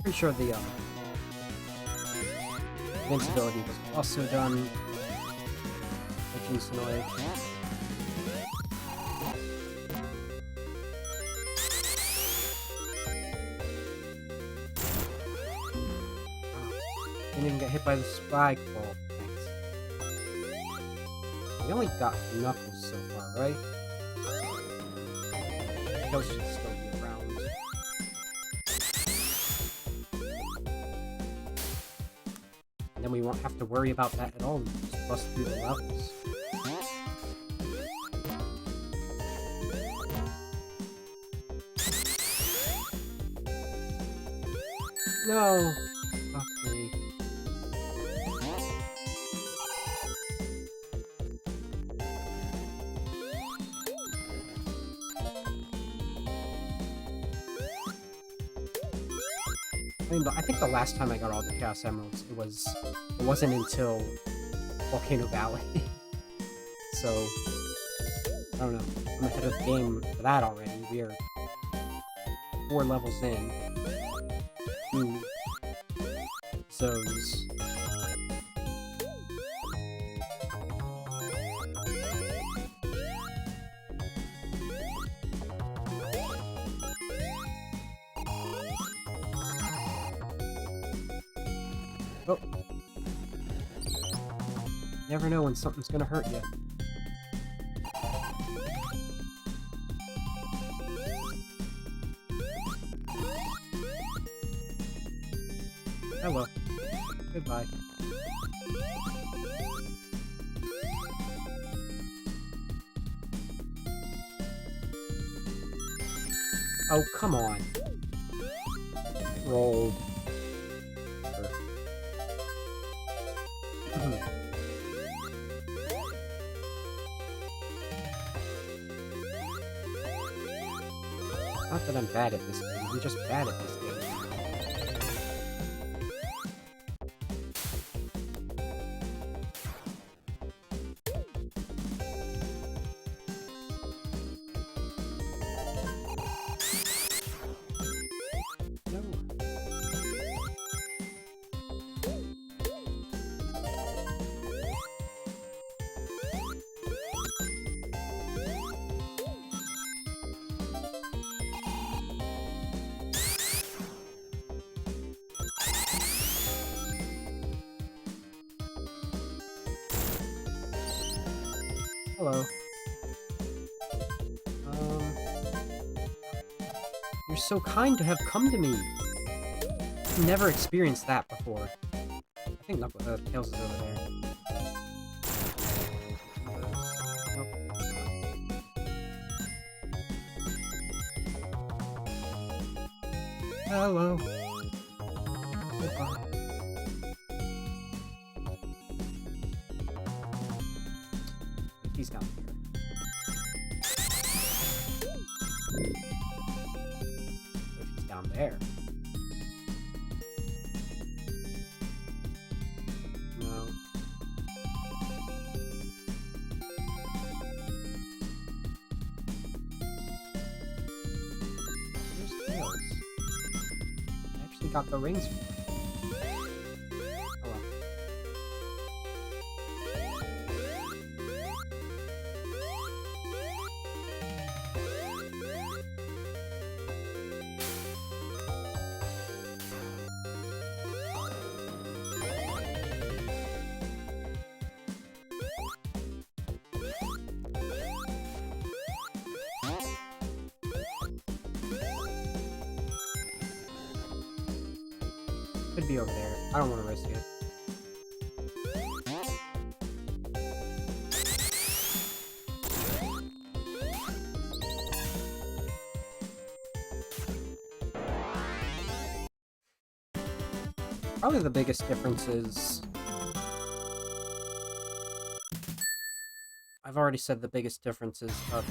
Pretty sure the invincibility was also done by Jun Senoi. Didn't even get hit by the spike ball. Thanks. We only got Knuckles so far, right? Those should still be around. And then we won't have to worry about that at all. We just bust through the levels. No! Fuck me. I mean, I think the last time I got all the Chaos Emeralds, it wasn't until Volcano Valley. So, I don't know. I'm ahead of the game for that already. We are 4 levels in. 2 zones. Oh. Never know when something's gonna hurt you. Hello. Goodbye. Oh, come on. Rolled. that I'm bad at this game. I'm just bad at this game. Hello. You're so kind to have come to me. I've never experienced that before. I think Tails is over there. Nope. Hello. Goodbye. He's down here. He's down there. No. Where's Tails? I actually got the rings for him. Could be over there. I don't want to risk it. Probably the biggest difference is... I've already said the biggest differences of,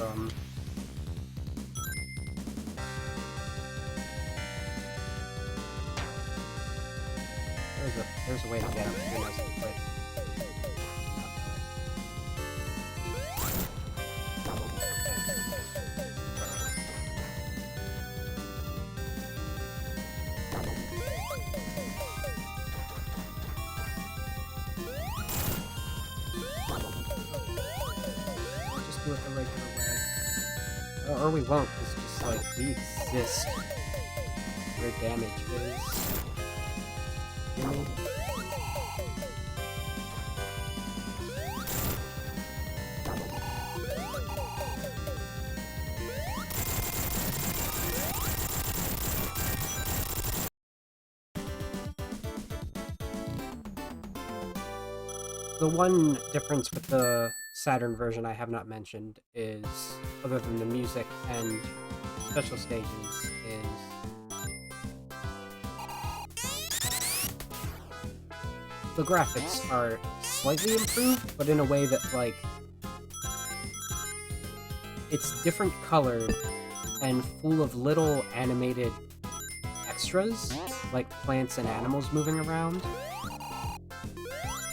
There's a way to get up here nice and quick. We'll just do it the regular way. Or we won't, it's just like, we exist where damage is. The one difference with the Saturn version I have not mentioned is, other than the music and special stages, is the graphics are slightly improved, but in a way that, like, it's different colored and full of little animated extras, like plants and animals moving around.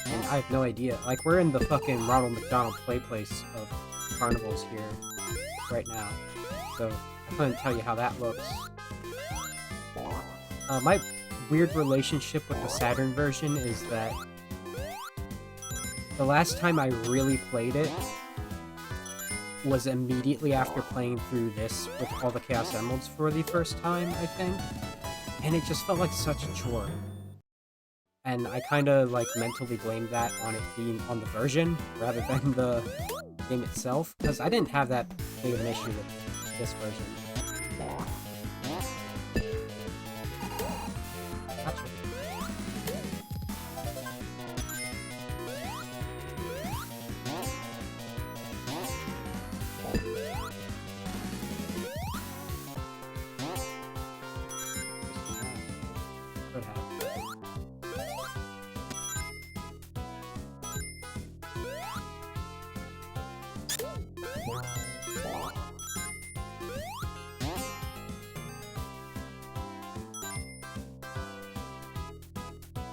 And I have no idea. Like, we're in the fucking Ronald McDonald play place of carnivals here right now, so I couldn't tell you how that looks. My weird relationship with the Saturn version is that the last time I really played it was immediately after playing through this with all the Chaos Emeralds for the first time, I think, and it just felt like such a chore. And I kind of, like, mentally blamed that on it being on the version rather than the game itself, because I didn't have that big of an issue with this version.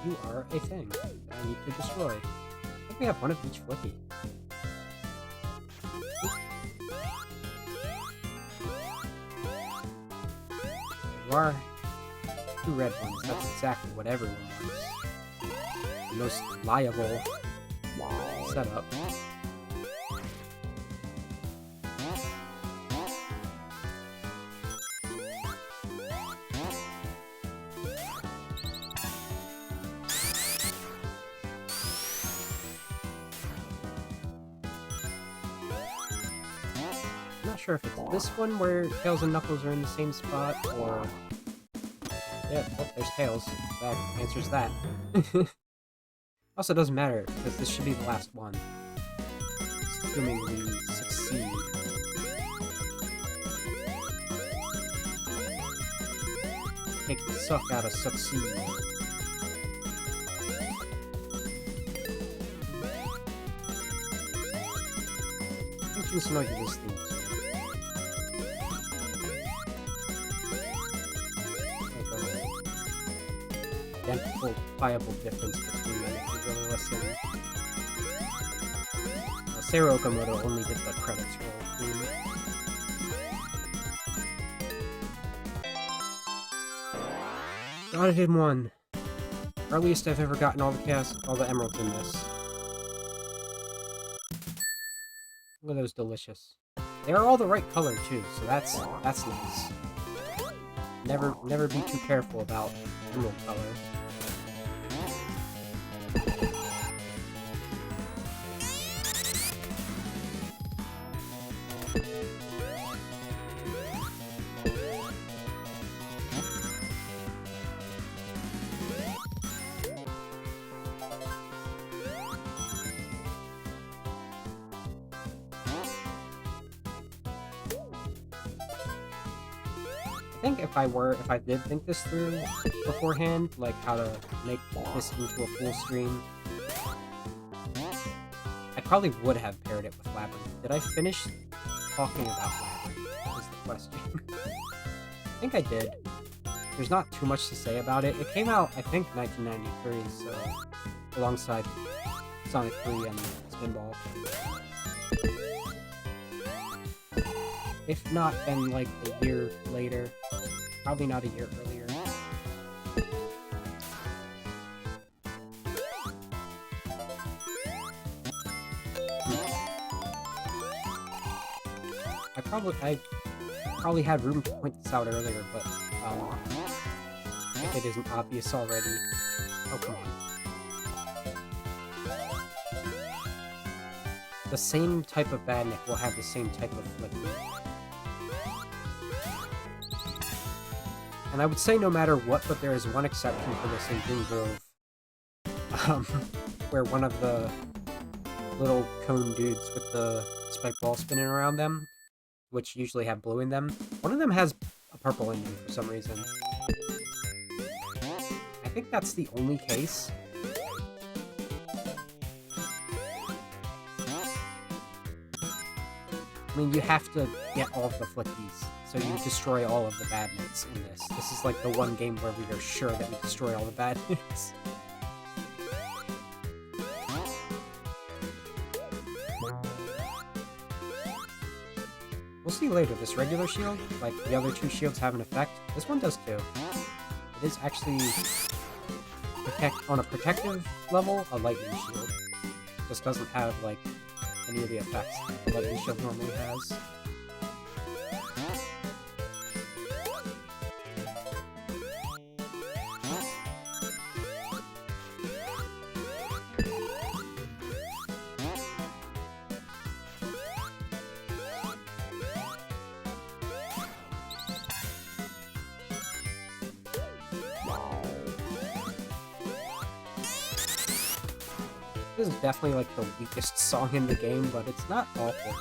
You are a thing that I need to destroy. I think we have one of each flicky. You are 2 red ones. That's exactly what everyone wants. The most liable setup. I'm not sure if it's this one where Tails and Knuckles are in the same spot, or... Yeah, oh, there's Tails. That answers that. Also, doesn't matter, because this should be the last one. Assuming we succeed. Take the suck out of succeed. I think Juice did this thing too. Identifiable difference between them if you really listen. Sarah Okamoto only did the credits roll theme. Got it in one. Earliest I've ever gotten all the emeralds in this. Look at those delicious. They are all the right color too, so that's nice. Never be too careful about emerald color. I think if I did think this through beforehand, like how to make this into a full stream, I probably would have paired it with Labyrinth. Did I finish talking about Labyrinth, is the question. I think I did. There's not too much to say about it. It came out, I think, 1993, so alongside Sonic 3 and Spinball. If not, then like a year later. Probably not a year earlier. I probably had room to point this out earlier, but if it isn't obvious already. Oh, come on. The same type of Badnik will have the same type of Flicky. And I would say no matter what, but there is one exception for this in Green Grove. Where one of the little cone dudes with the spike ball spinning around them, which usually have blue in them, one of them has a purple in them for some reason. I think that's the only case. I mean, you have to get all of the Flickies, so you destroy all of the Badniks in this. This is like the one game where we are sure that we destroy all the Badniks. We'll see later. This regular shield, like the other 2 shields, have an effect. This one does too. It is actually on a protective level, a lightning shield. Just doesn't have like any of the effects that lightning shield normally has. This is definitely like the weakest song in the game, but it's not awful.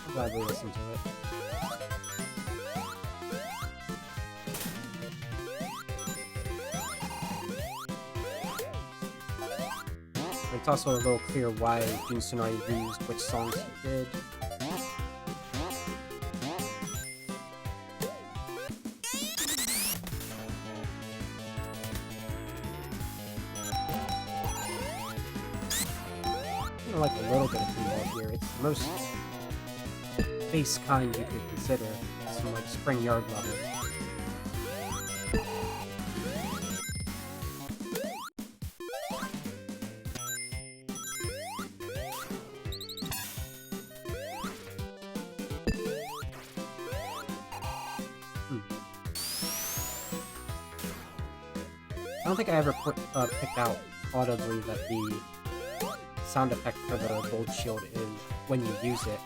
I'm glad we listened to it. It's also a little clear why Jun Tsunade reused which songs he did. even like a little bit of pinball here. It's the most base kind you could consider. Some like spring yard level. I don't think I ever picked out audibly that the sound effect for the gold shield is, when you use it,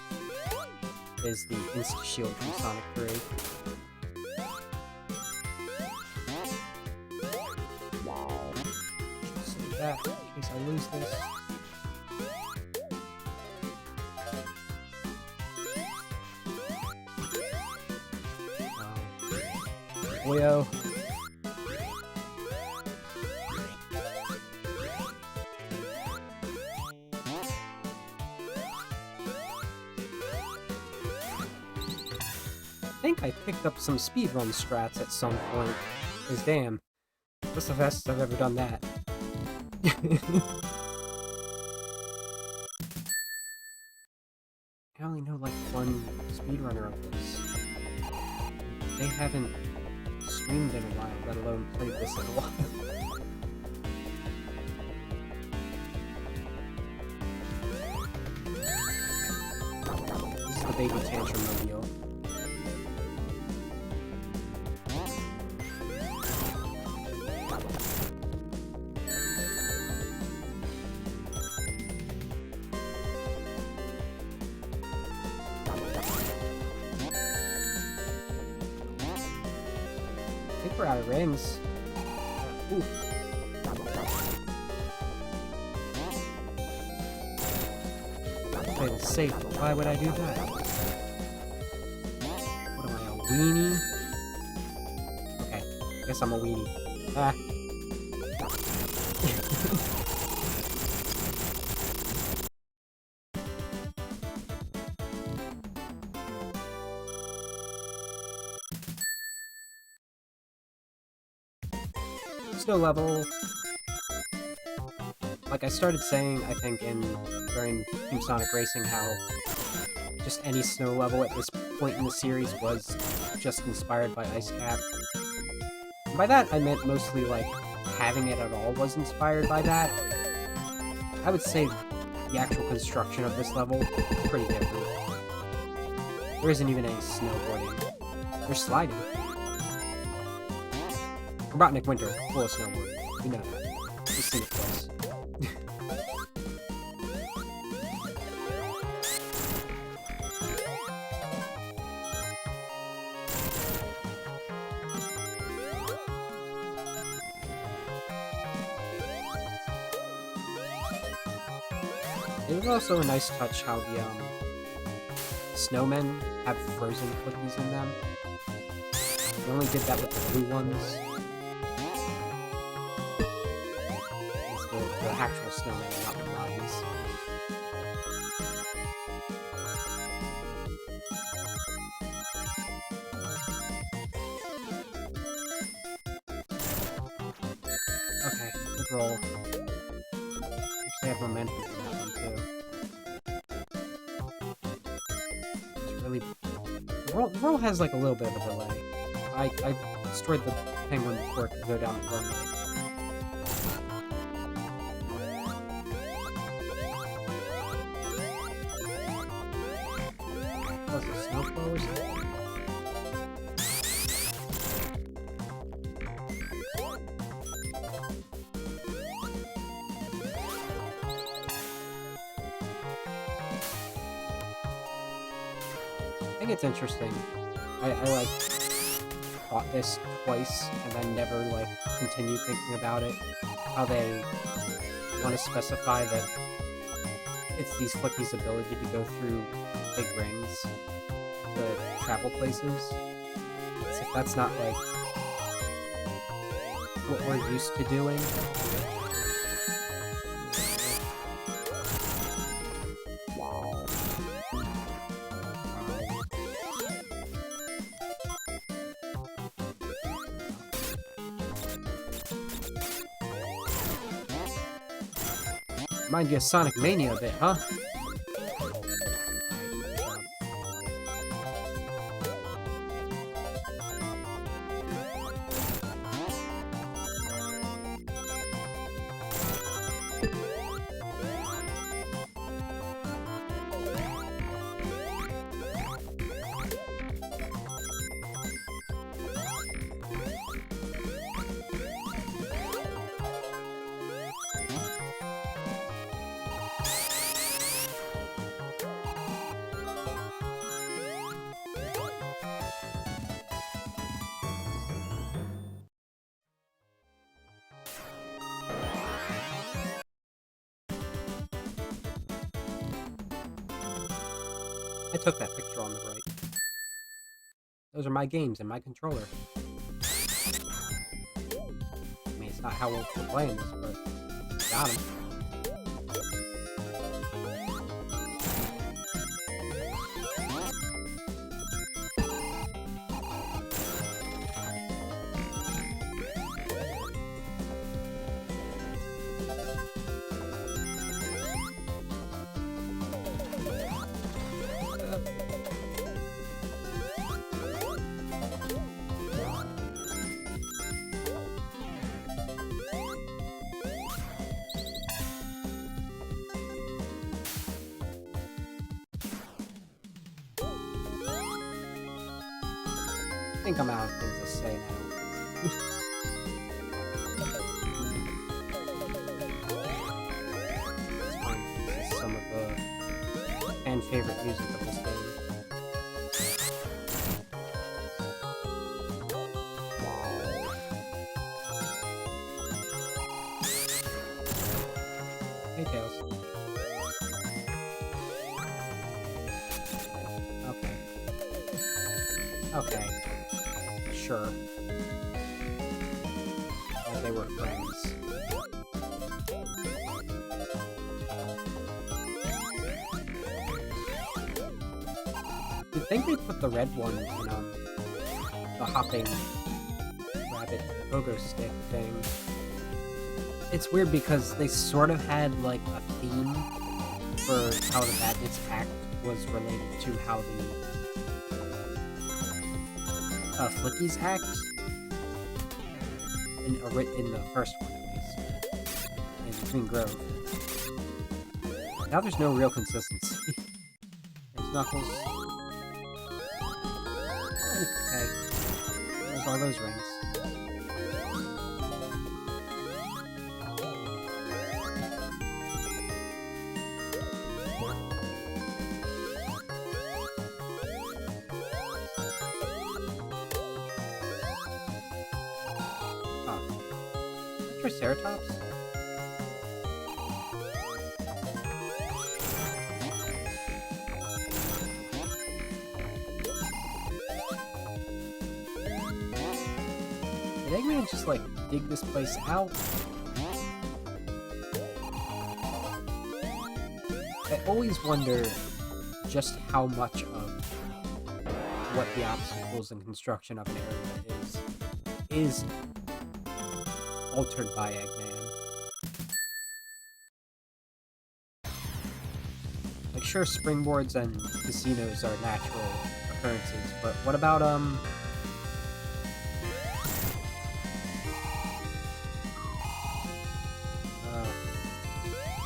is the insta shield from Sonic 3. Save that in case I lose this. Boyo. I think I picked up some speedrun strats at some point, because damn, that's the fastest I've ever done that. I only know like one speedrunner of this. They haven't streamed in a while, let alone played this in a while. This is the baby tantrum mobile. I think we're out of rings. Ooh. Play it safe, but why would I do that? What am I, a weenie? Okay, guess I'm a weenie. Ah. Snow level. Like I started saying, I think during Team Sonic Racing, how just any snow level at this point in the series was just inspired by Ice Cap. And by that, I meant mostly like having it at all was inspired by that. I would say the actual construction of this level is pretty different. There isn't even any snowboarding. There's sliding. Robotnik Winter, full of snowboarding. You know that. We've seen it twice. It was also a nice touch how the snowmen have frozen cookies in them. They only did that with the blue ones. The actual snowman, not the lines. Okay, good roll. Actually have momentum from that one too. It's really... The roll has like a little bit of a delay. I destroyed the penguin before it could go down the runway. I think it's interesting. I like thought this twice and then never like continued thinking about it. How they want to specify that it's these Flicky's ability to go through big rings to travel places. As if that's not like what we're used to doing. Remind you of Sonic Mania a bit, huh? I took that picture on the right. Those are my games and my controller. I mean, it's not how we're playing this, but got him. I think I'm out of things to say now. It's fine. This is some of the fan favorite music of this game. Hey, Tails. Okay. Okay. Sure. Well, they were friends. You'd think they put the red one in, the hopping rabbit pogo stick thing. It's weird because they sort of had, like, a theme for how the Badnets act was related to how the Flickies act in the first one, at least, in Green Grove. Now there's no real consistency. There's Knuckles. Okay, there's all those rings. Triceratops? Did Eggman just, like, dig this place out? I always wonder just how much of what the obstacles and construction of an area is altered by Eggman. Like, sure, springboards and casinos are natural occurrences, but what about,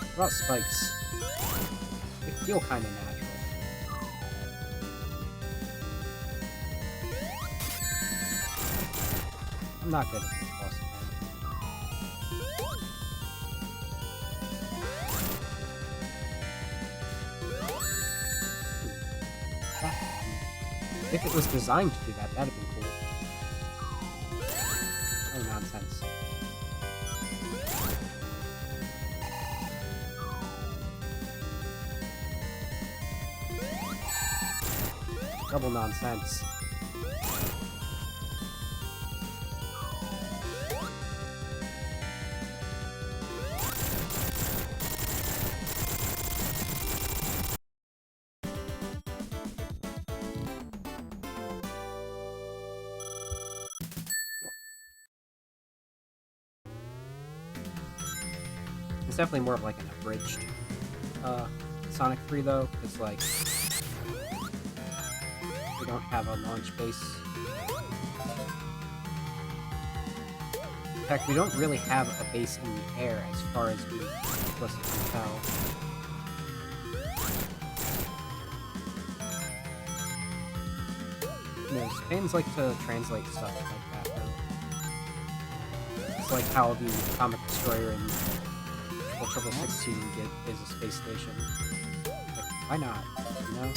what about spikes? They feel kinda natural. I'm not good at this boss again. If it was designed to do that, that'd have been cool. Oh, nonsense. Double nonsense. definitely more of like an abridged Sonic 3 though, because like we don't have a launch base. In fact, we don't really have a base in the air as far as we can tell. You know, fans like to translate stuff like that though. It's like how the Comic Destroyer in Triple 16 is a space station. Like, why not? You know?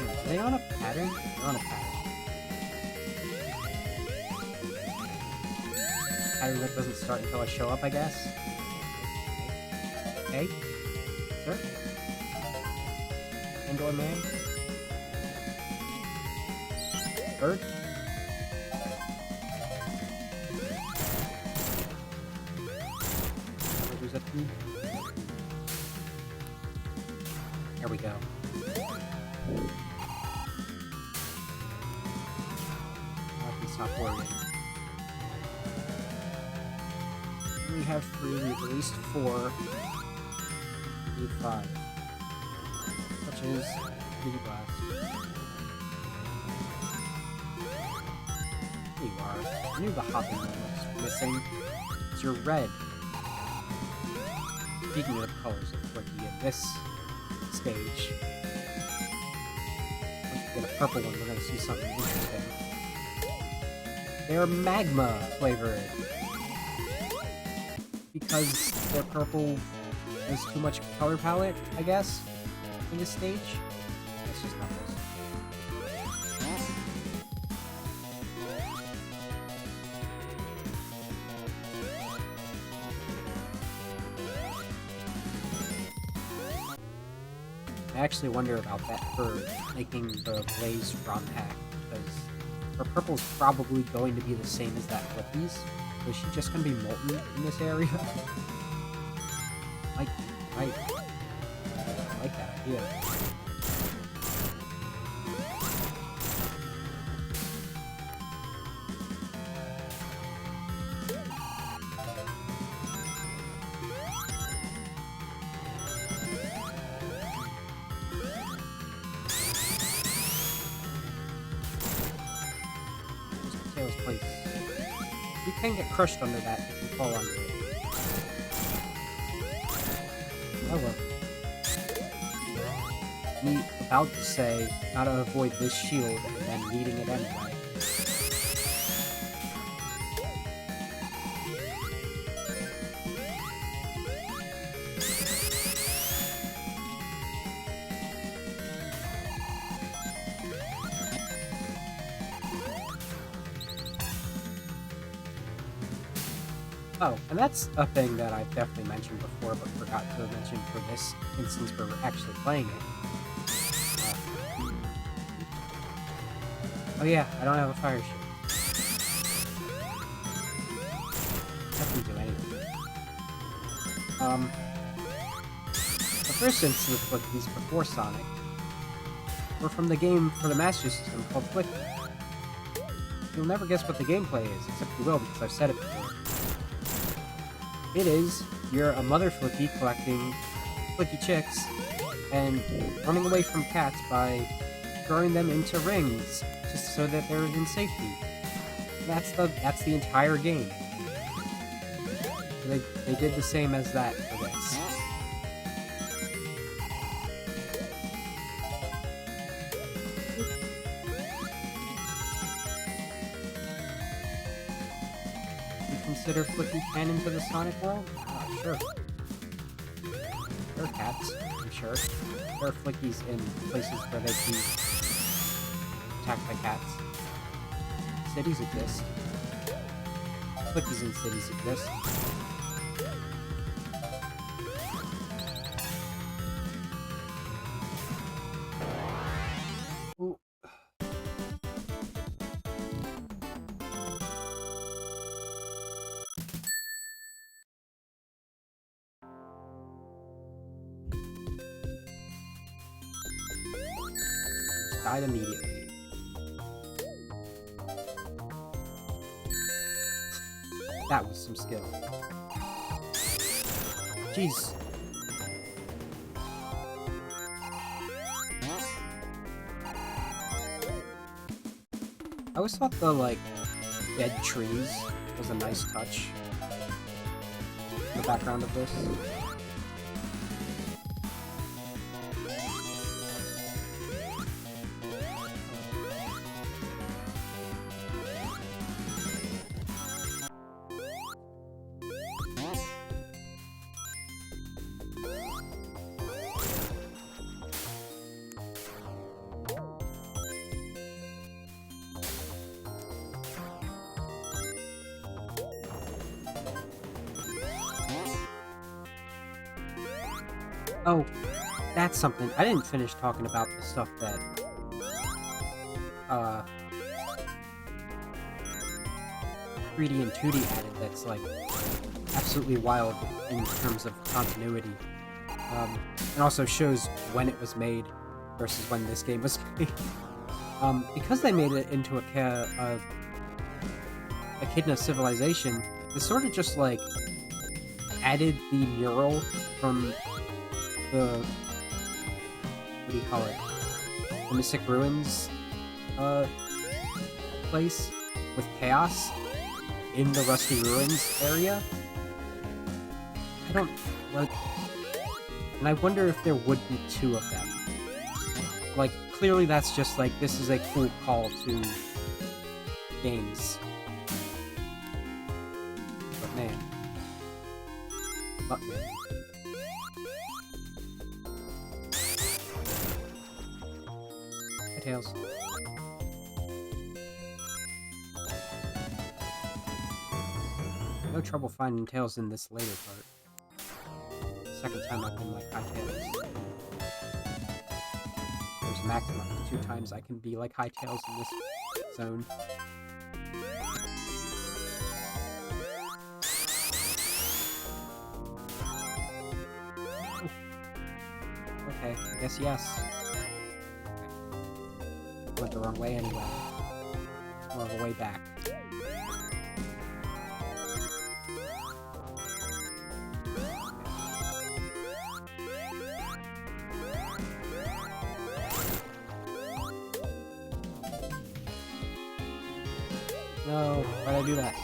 Are they on a pattern? They're on a pattern. Pattern that doesn't start until I show up, I guess. Okay. Sir? Indoor man? Bird? There we go. I can stop worrying. We have 3, we've released 4. We need 5. Such as 3D Blast. Here you are. I knew the hopping one was missing. It's your red. Speaking of colors of Flicky in this stage, once we get a purple one, we're going to see something interesting. They're magma flavored. Because their purple has too much color palette, I guess, in this stage. That's just not this. I actually wonder about that for making the Blaze ROM pack, because her purple's probably going to be the same as that Flicky's. So is she just going to be molten in this area? I like that idea. Place. You can get crushed under that if you fall under it. Oh well. Me about to say, gotta avoid this shield and then needing it anyway. Oh, and that's a thing that I've definitely mentioned before, but forgot to mention for this instance where we're actually playing it. Oh yeah, I don't have a fire shield. That doesn't do anything. The first instance with these before Sonic were from the game for the Master System called Flicky. You'll never guess what the gameplay is, except you will because I've said it before. It is, you're a mother Flicky collecting Flicky chicks and running away from cats by throwing them into rings just so that they're in safety. That's the entire game. They did the same as that for this. Consider Flicky canon to the Sonic world? Sure. There are cats, I'm sure. There are Flickies in places where they can be attacked by cats. Cities exist. Flickies in cities exist. Ooh. Died immediately. That was some skill. Jeez. I always thought the, like, dead trees was a nice touch in the background of this. Oh, that's something. I didn't finish talking about the stuff that, 3D and 2D added that's, like, absolutely wild in terms of continuity. And also shows when it was made versus when this game was made. Because they made it into Echidna civilization, they sort of just, like, added the mural from the, what do you call it? The Mystic Ruins, place with Chaos in the Rusty Ruins area. I don't, like, and I wonder if there would be two of them. Like, clearly that's just, like, this is a cool call to games. But man. Hey, Tails. No trouble finding Tails in this later part. Second time I've been like High Tails. There's a maximum of 2 times I can be like High Tails in this zone. Okay, I guess yes. Okay. Went the wrong way anyway. It's more of a way back. No, why'd I do that?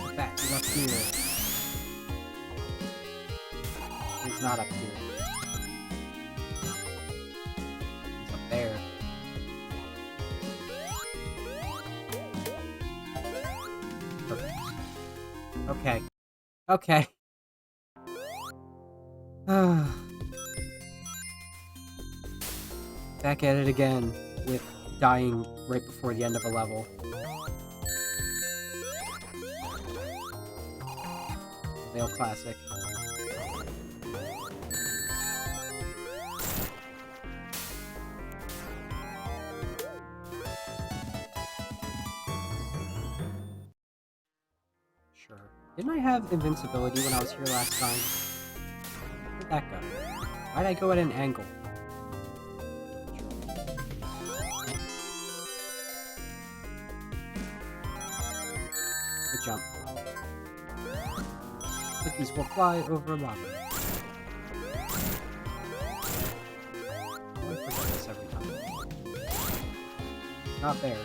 Okay. Back, he's up here. He's not up here. He's up there. Perfect. Okay. Okay. Back at it again, with dying right before the end of a level. Veil classic. Sure. Didn't I have invincibility when I was here last time? Where'd that go? Why'd I go at an angle? Good jump. Cookies will fly over lava. I forget this every time. It's not there.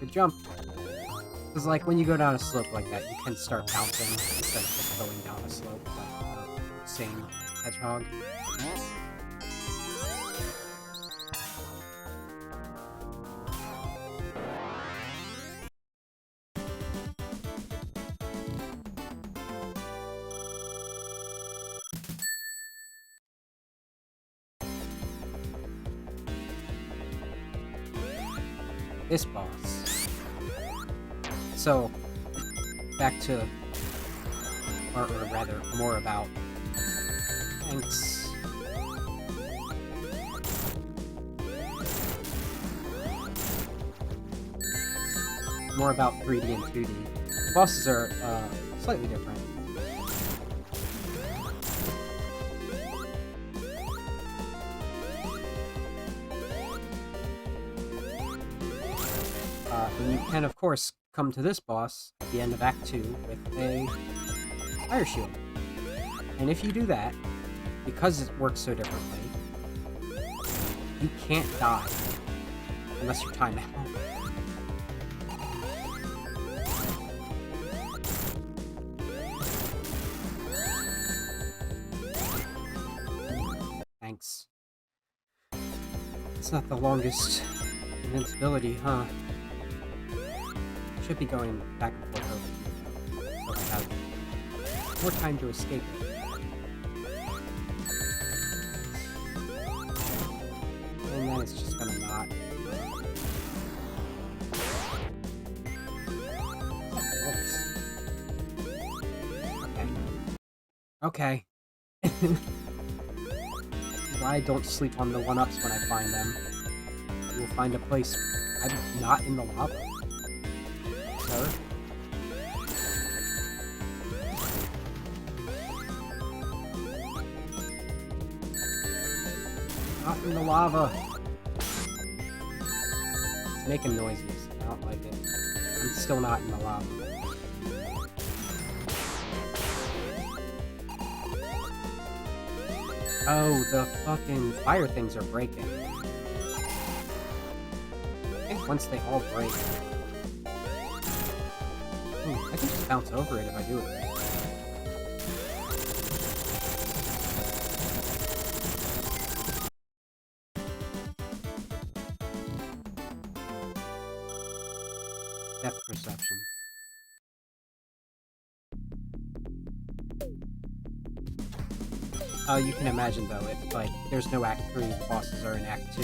Good jump. Because, like, when you go down a slope like that, you can start bouncing instead of just going down a slope like the same hedgehog. this boss. So, back to, or rather, more about... Thanks. More about 3D and 2D. The bosses are slightly different. And you can, of course, come to this boss at the end of Act 2 with a fire shield. And if you do that, because it works so differently, you can't die unless you're timed out. Thanks. It's not the longest invincibility, huh? Should be going back and forth over here, so I have more time to escape it. And then it's just gonna not. Okay. Okay. Why don't sleep on the 1-ups when I find them. You will find a place. I'm not in the lava. Sir? Not in the lava. It's making noises. I don't like it. I'm still not in the lava. Oh, the fucking fire things are breaking. I think once they all break... I can just bounce over it if I do it right. Depth perception. You can imagine, though, if, like, there's no Act 3, the bosses are in Act 2.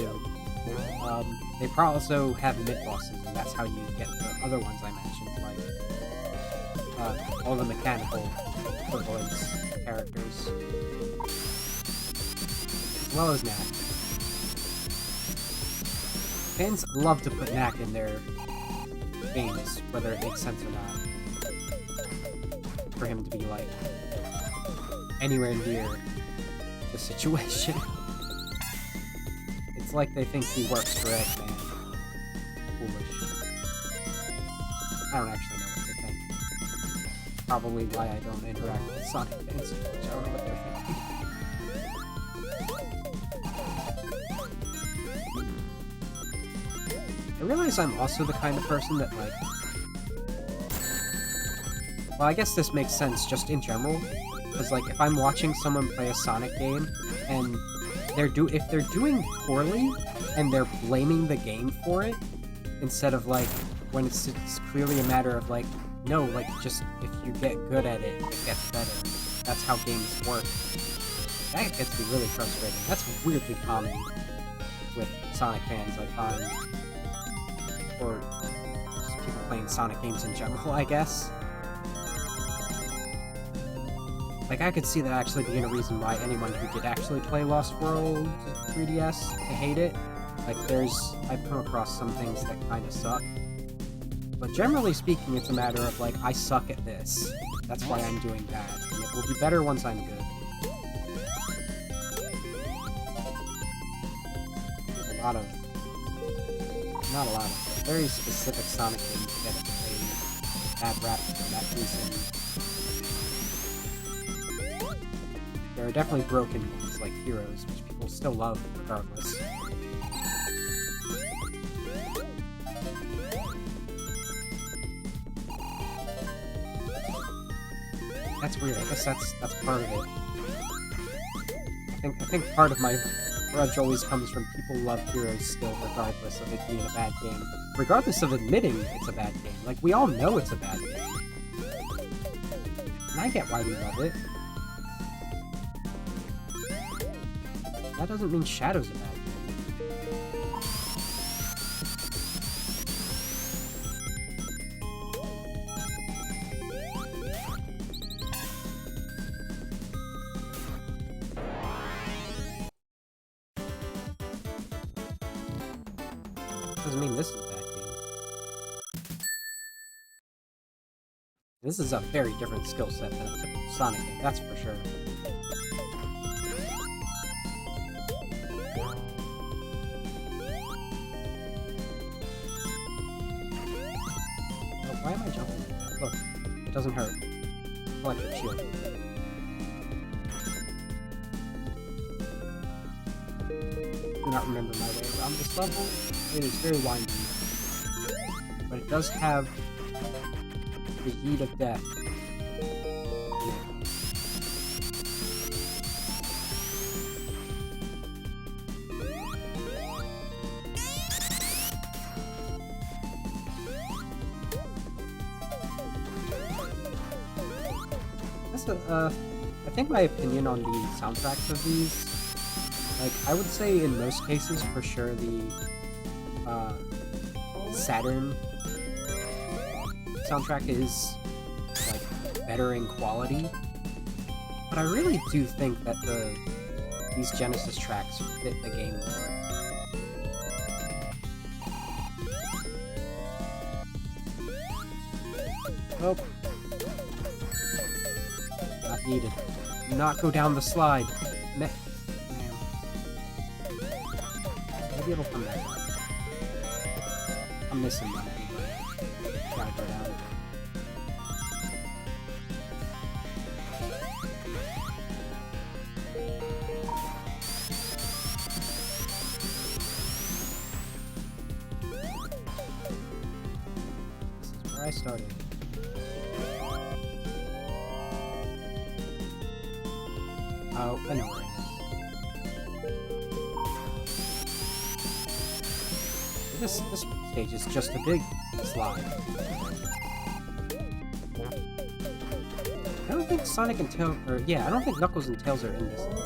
They probably also have mid-bosses, and that's how you get the other ones I mentioned, like, all the mechanical equivalents characters. As well as Knack. Fans love to put Knack in their games, whether it makes sense or not. For him to be, like, anywhere near the situation. It's like they think he works for Eggman. Foolish. I don't actually know what they think. Probably why I don't interact with Sonic fans so much. I don't know what they're thinking. I realize I'm also the kind of person that, like... Well, I guess this makes sense just in general. Because, like, if I'm watching someone play a Sonic game, and if they're doing poorly, and they're blaming the game for it, instead of, like, when it's clearly a matter of, like, no, like, just, if you get good at it, it gets better. That's how games work. That gets me really frustrating. That's weirdly common with Sonic fans, I find. Or just people playing Sonic games in general, I guess. Like, I could see that actually being a reason why anyone who did actually play Lost World 3DS, I hate it. Like, I've come across some things that kind of suck. But generally speaking, it's a matter of, like, I suck at this. That's why I'm doing that. And it will be better once I'm good. There's a lot of... Not a lot of... Very specific Sonic games get a bad rap for that reason. There are definitely broken ones, like Heroes, which people still love, regardless. That's weird. I guess that's part of it. I think part of my grudge always comes from people who love Heroes still, regardless of it being a bad game. Regardless of admitting it's a bad game. Like, we all know it's a bad game. And I get why we love it. That doesn't mean Shadow's a bad game. doesn't mean this is a bad game. This is a very different skill set than a typical Sonic game, that's for sure. Oh, why am I jumping like that? Look, it doesn't hurt. Electric shield. Do not remember my way around this level. It is very windy. But it does have the heat of death. I think my opinion on the soundtracks of these, like, I would say in most cases, for sure, the Saturn soundtrack is, like, better in quality. But I really do think that these Genesis tracks fit the game more. Oh. Not needed. Do not go down the slide. Man. Maybe it'll come back up. I'm missing one anyway. Gotta go down. This is where I started. Oh, I know where it is. This stage is just a big slide. I don't think Sonic and Tails, or yeah, I don't think Knuckles and Tails are in this level.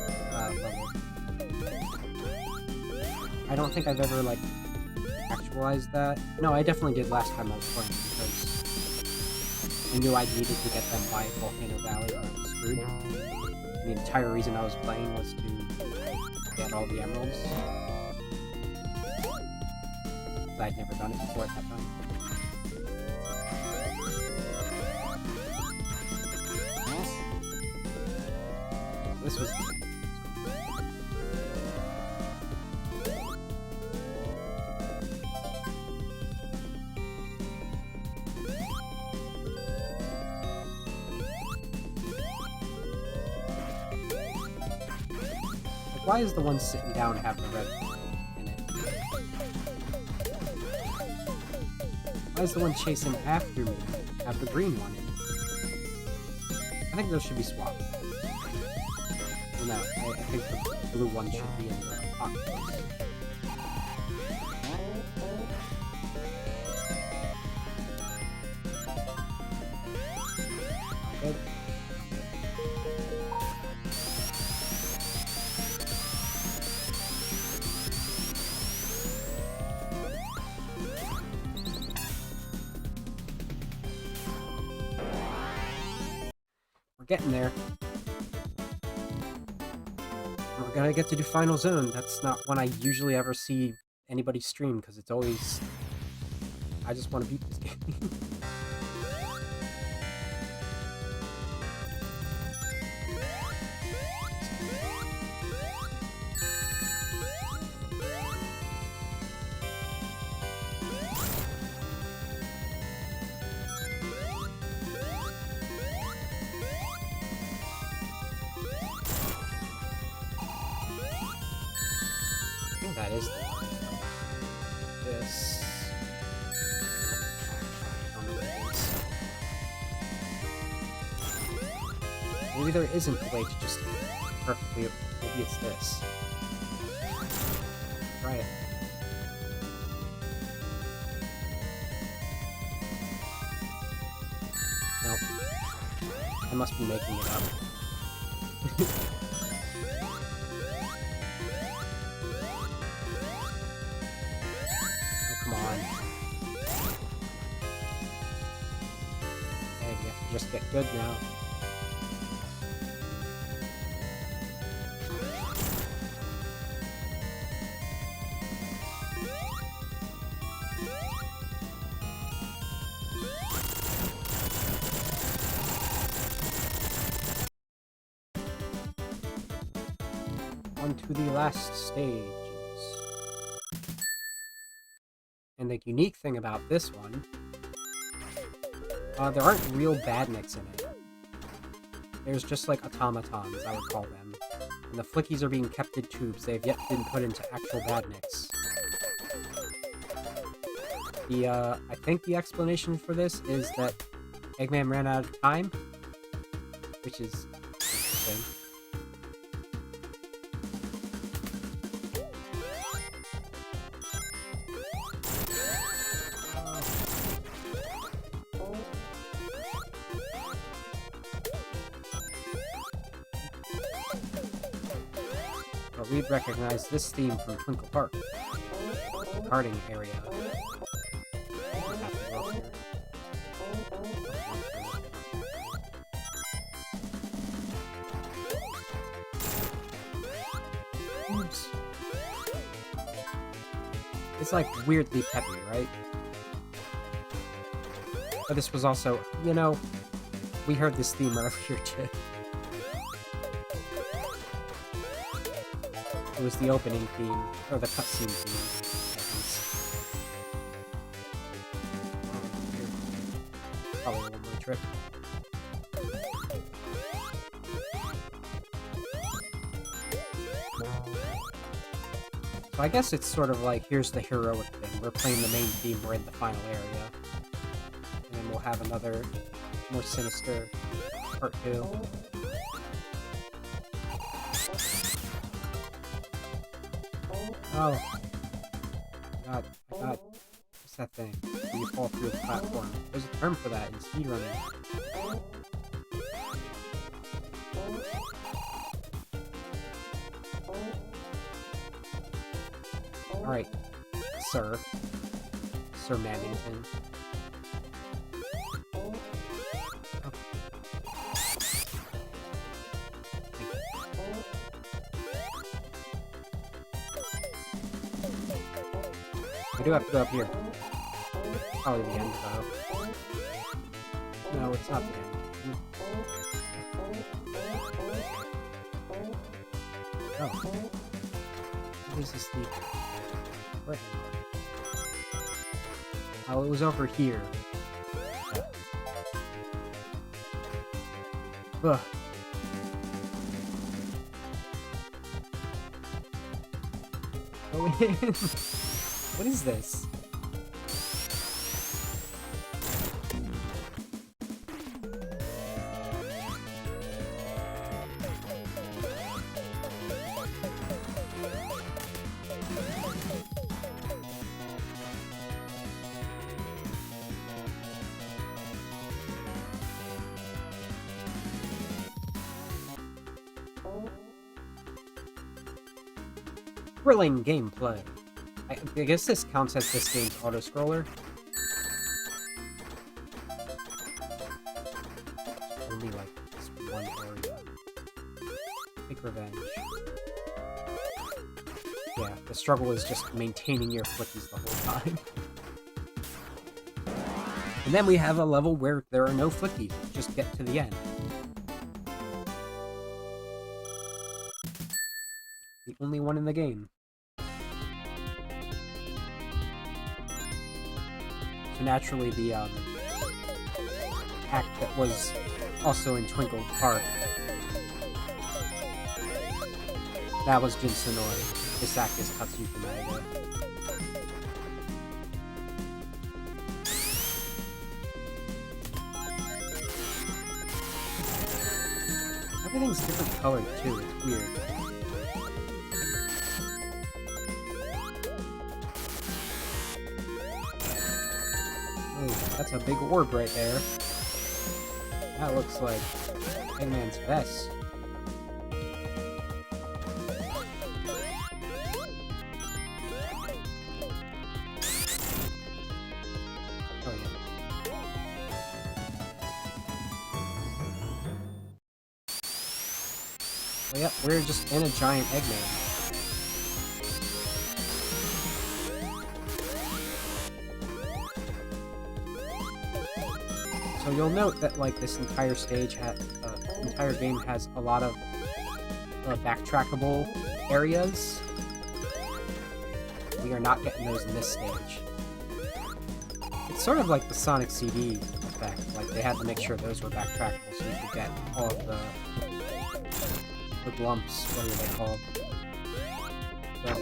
I don't think I've ever, like, actualized that. No, I definitely did last time I was playing, because I knew I needed to get them by Volcano Valley or I was screwed. The entire reason I was playing was to get all the emeralds. I'd never done it before at that time. This was... Why is the one sitting down have the red in it? Why is the one chasing after me have the green one in it? I think those should be swapped. Well, no, I think the blue one should be in the octopus. Good. Getting there. We're gonna get to do Final Zone. That's not one I usually ever see anybody stream, because it's always... I just want to beat this game. That is the one. This. I don't know what it is. Maybe there isn't a way to just perfectly. Maybe it's this. Try it. Nope. I must be making it up. Just get good now. on to the last stages. And the unique thing about this one, there aren't real badniks in it. There's just like automatons, I would call them. And the flickies are being kept in tubes. They have yet been put into actual badniks. I think the explanation for this is that Eggman ran out of time, which is interesting. But we'd recognize this theme from Twinkle Park, the karting area. Oops. It's like weirdly peppy, right? But this was also, you know, we heard this theme earlier too. It was the opening theme, or the cutscene theme, I think. Probably one more trip. So I guess it's sort of like, here's the heroic thing. We're playing the main theme, we're in the final area. And then we'll have another, more sinister part 2. Oh. God, I got... What's that thing? When you fall through the platform. There's a term for that in speedrunning. Alright, Sir. Sir Maddington. I do have to go up here. Probably the end, though. No, it's not the end. Oh. What is this thing? Where? Oh, it was over here. Ugh. Go in. What is this? Thrilling gameplay. I guess this counts as this game's auto-scroller. Only like this one area. Take revenge. Yeah, the struggle is just maintaining your flickies the whole time. And then we have a level where there are no flickies. Just get to the end. The only one in the game. Naturally, the act that was also in Twinkle Park, that was Jin Senoi. This act is Katsuki Maeda. Everything's different colored too, it's weird. That's a big orb right there. That looks like Eggman's vest. Oh yeah. Oh yeah, we're just in a giant Eggman. So you'll note that like this entire stage entire game has a lot of backtrackable areas. We are not getting those in this stage. It's sort of like the Sonic CD effect. Like, they had to make sure those were backtrackable so you could get all of the glumps, what are they called? The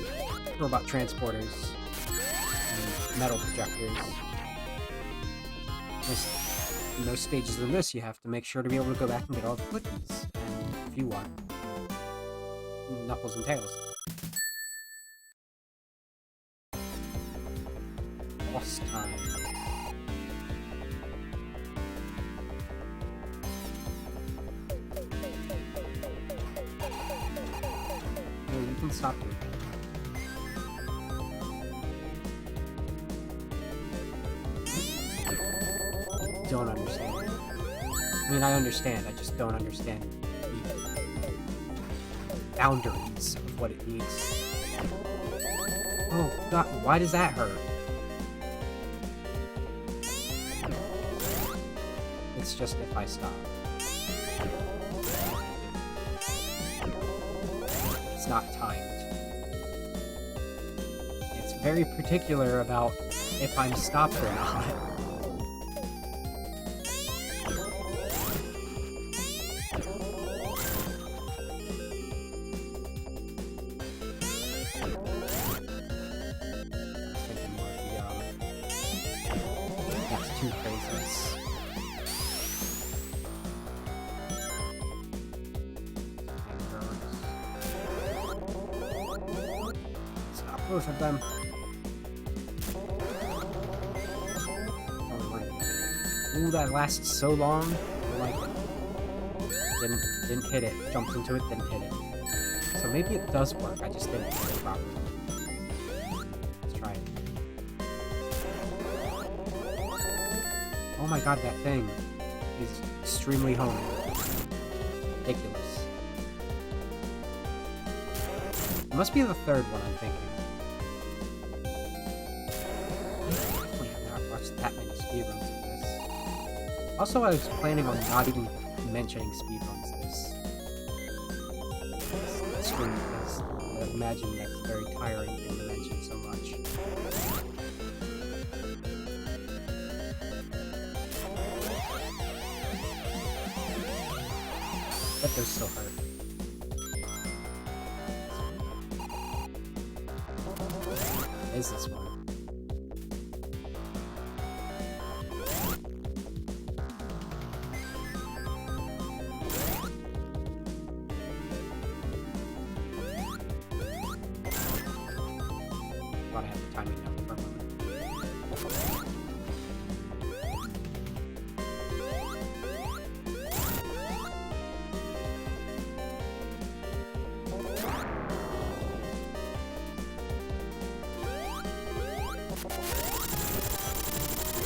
robot transporters and metal projectors. In those stages in this, you have to make sure to be able to go back and get all the clickies, and if you want, Knuckles and Tails. Boss time. No, you can stop me. Don't understand. I mean, I understand, I just don't understand the boundaries of what it needs. Oh god, why does that hurt? It's just if I stop. It's not timed. It's very particular about if I'm stopped or not. Two phases. Stop both of them. Ooh, that lasted so long. Like, didn't hit it. Jumped into it, didn't hit it. So maybe it does work. I just didn't hit it properly. Let's try it. Oh my god, that thing is extremely homing. Ridiculous. It must be the third one I'm thinking. We have not watched that many speedruns of this. Also, I was planning on not even mentioning speedruns this stream because I imagine that's a very tiring thing to mention so much. But those still hurt. What is this one? Thought I had the timing down for a moment.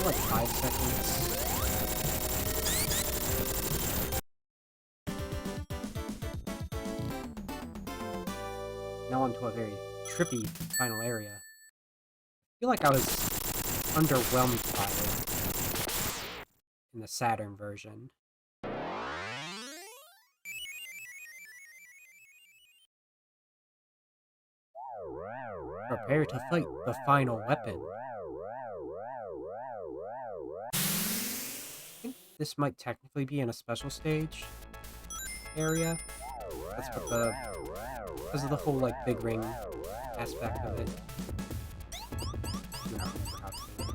Like 5 seconds. Now onto a very trippy final area. I feel like I was underwhelmed by it in the Saturn version. Prepare to fight the final weapon. I think this might technically be in a special stage area. That's what because of the whole like big ring aspect of it. I don't remember how to do it.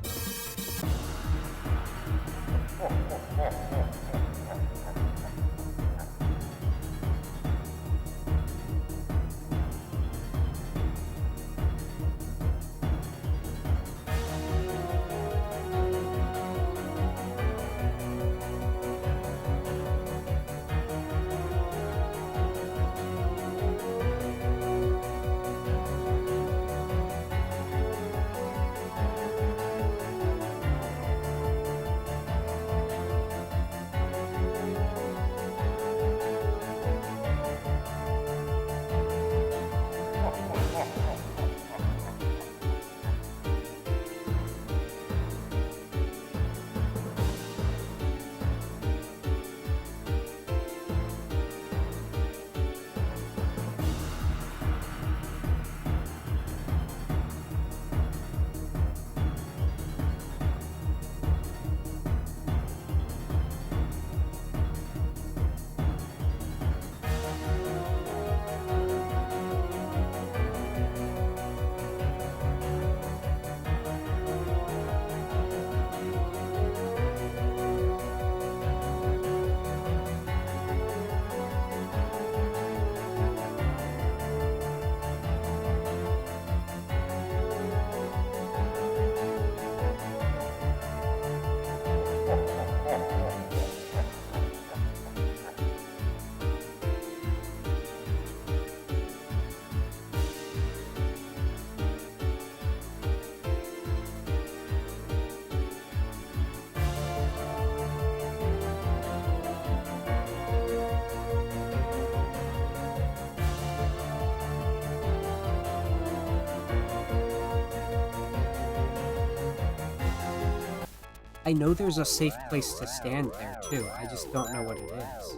I know there's a safe place to stand there, too. I just don't know what it is.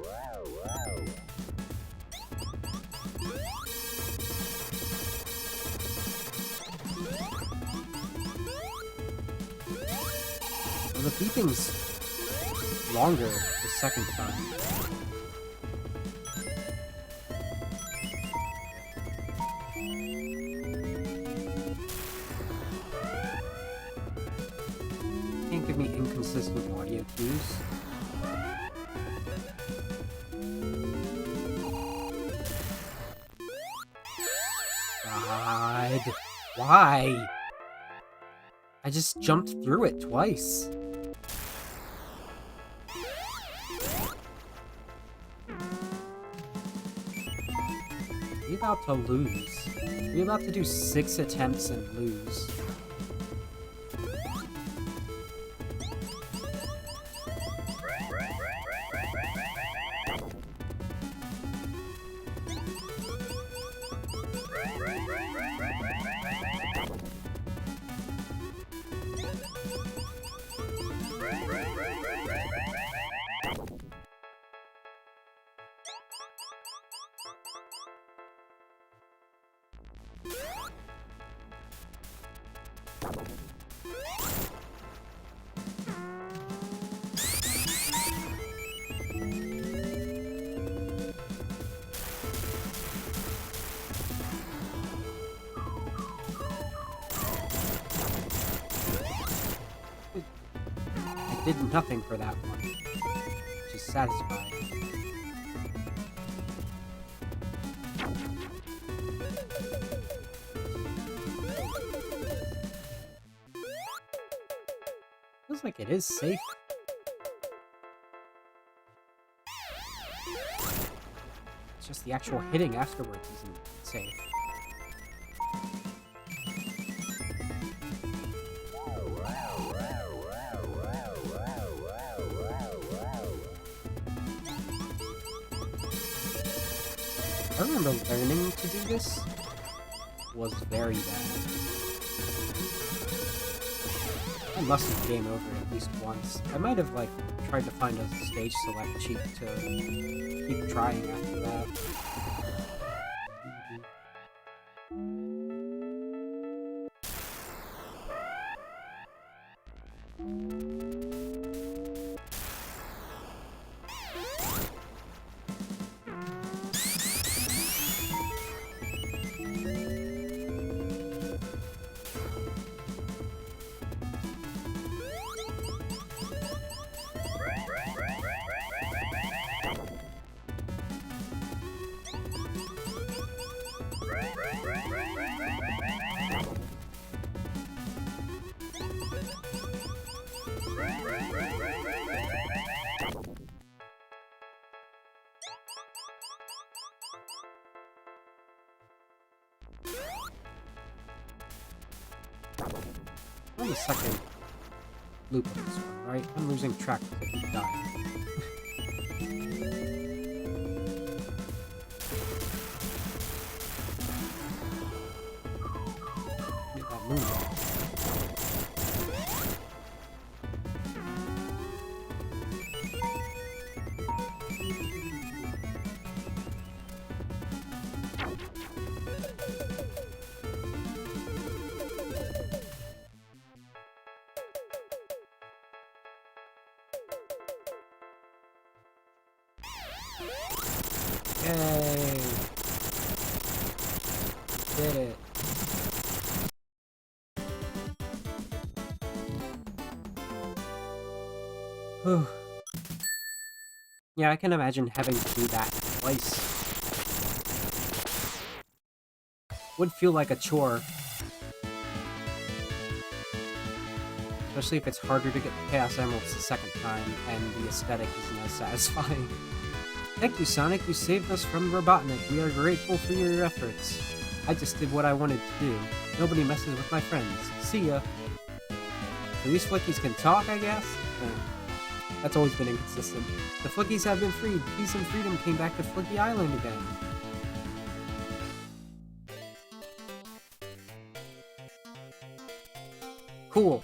Well, the beeping's longer the second time. Can't give me inconsistent audio cues. God, why? I just jumped through it twice. We're about to lose. We're about to do 6 attempts and lose. I did nothing for that one, which is satisfying. Feels like it is safe. It's just the actual hitting afterwards isn't safe. I remember learning to do this was very bad. I must have game over at least once. I might have, like, tried to find a stage select cheat to keep trying after that. On the second loop of this one, right? I'm losing track because I keep dying. Get that move. Yay! Did it. Whew. Yeah, I can imagine having to do that twice. Would feel like a chore. Especially if it's harder to get the Chaos Emeralds the second time, and the aesthetic isn't as satisfying. Thank you, Sonic. You saved us from Robotnik. We are grateful for your efforts. I just did what I wanted to do. Nobody messes with my friends. See ya. So these Flickies can talk, I guess? That's always been inconsistent. The Flickies have been freed. Peace and freedom came back to Flicky Island again. Cool.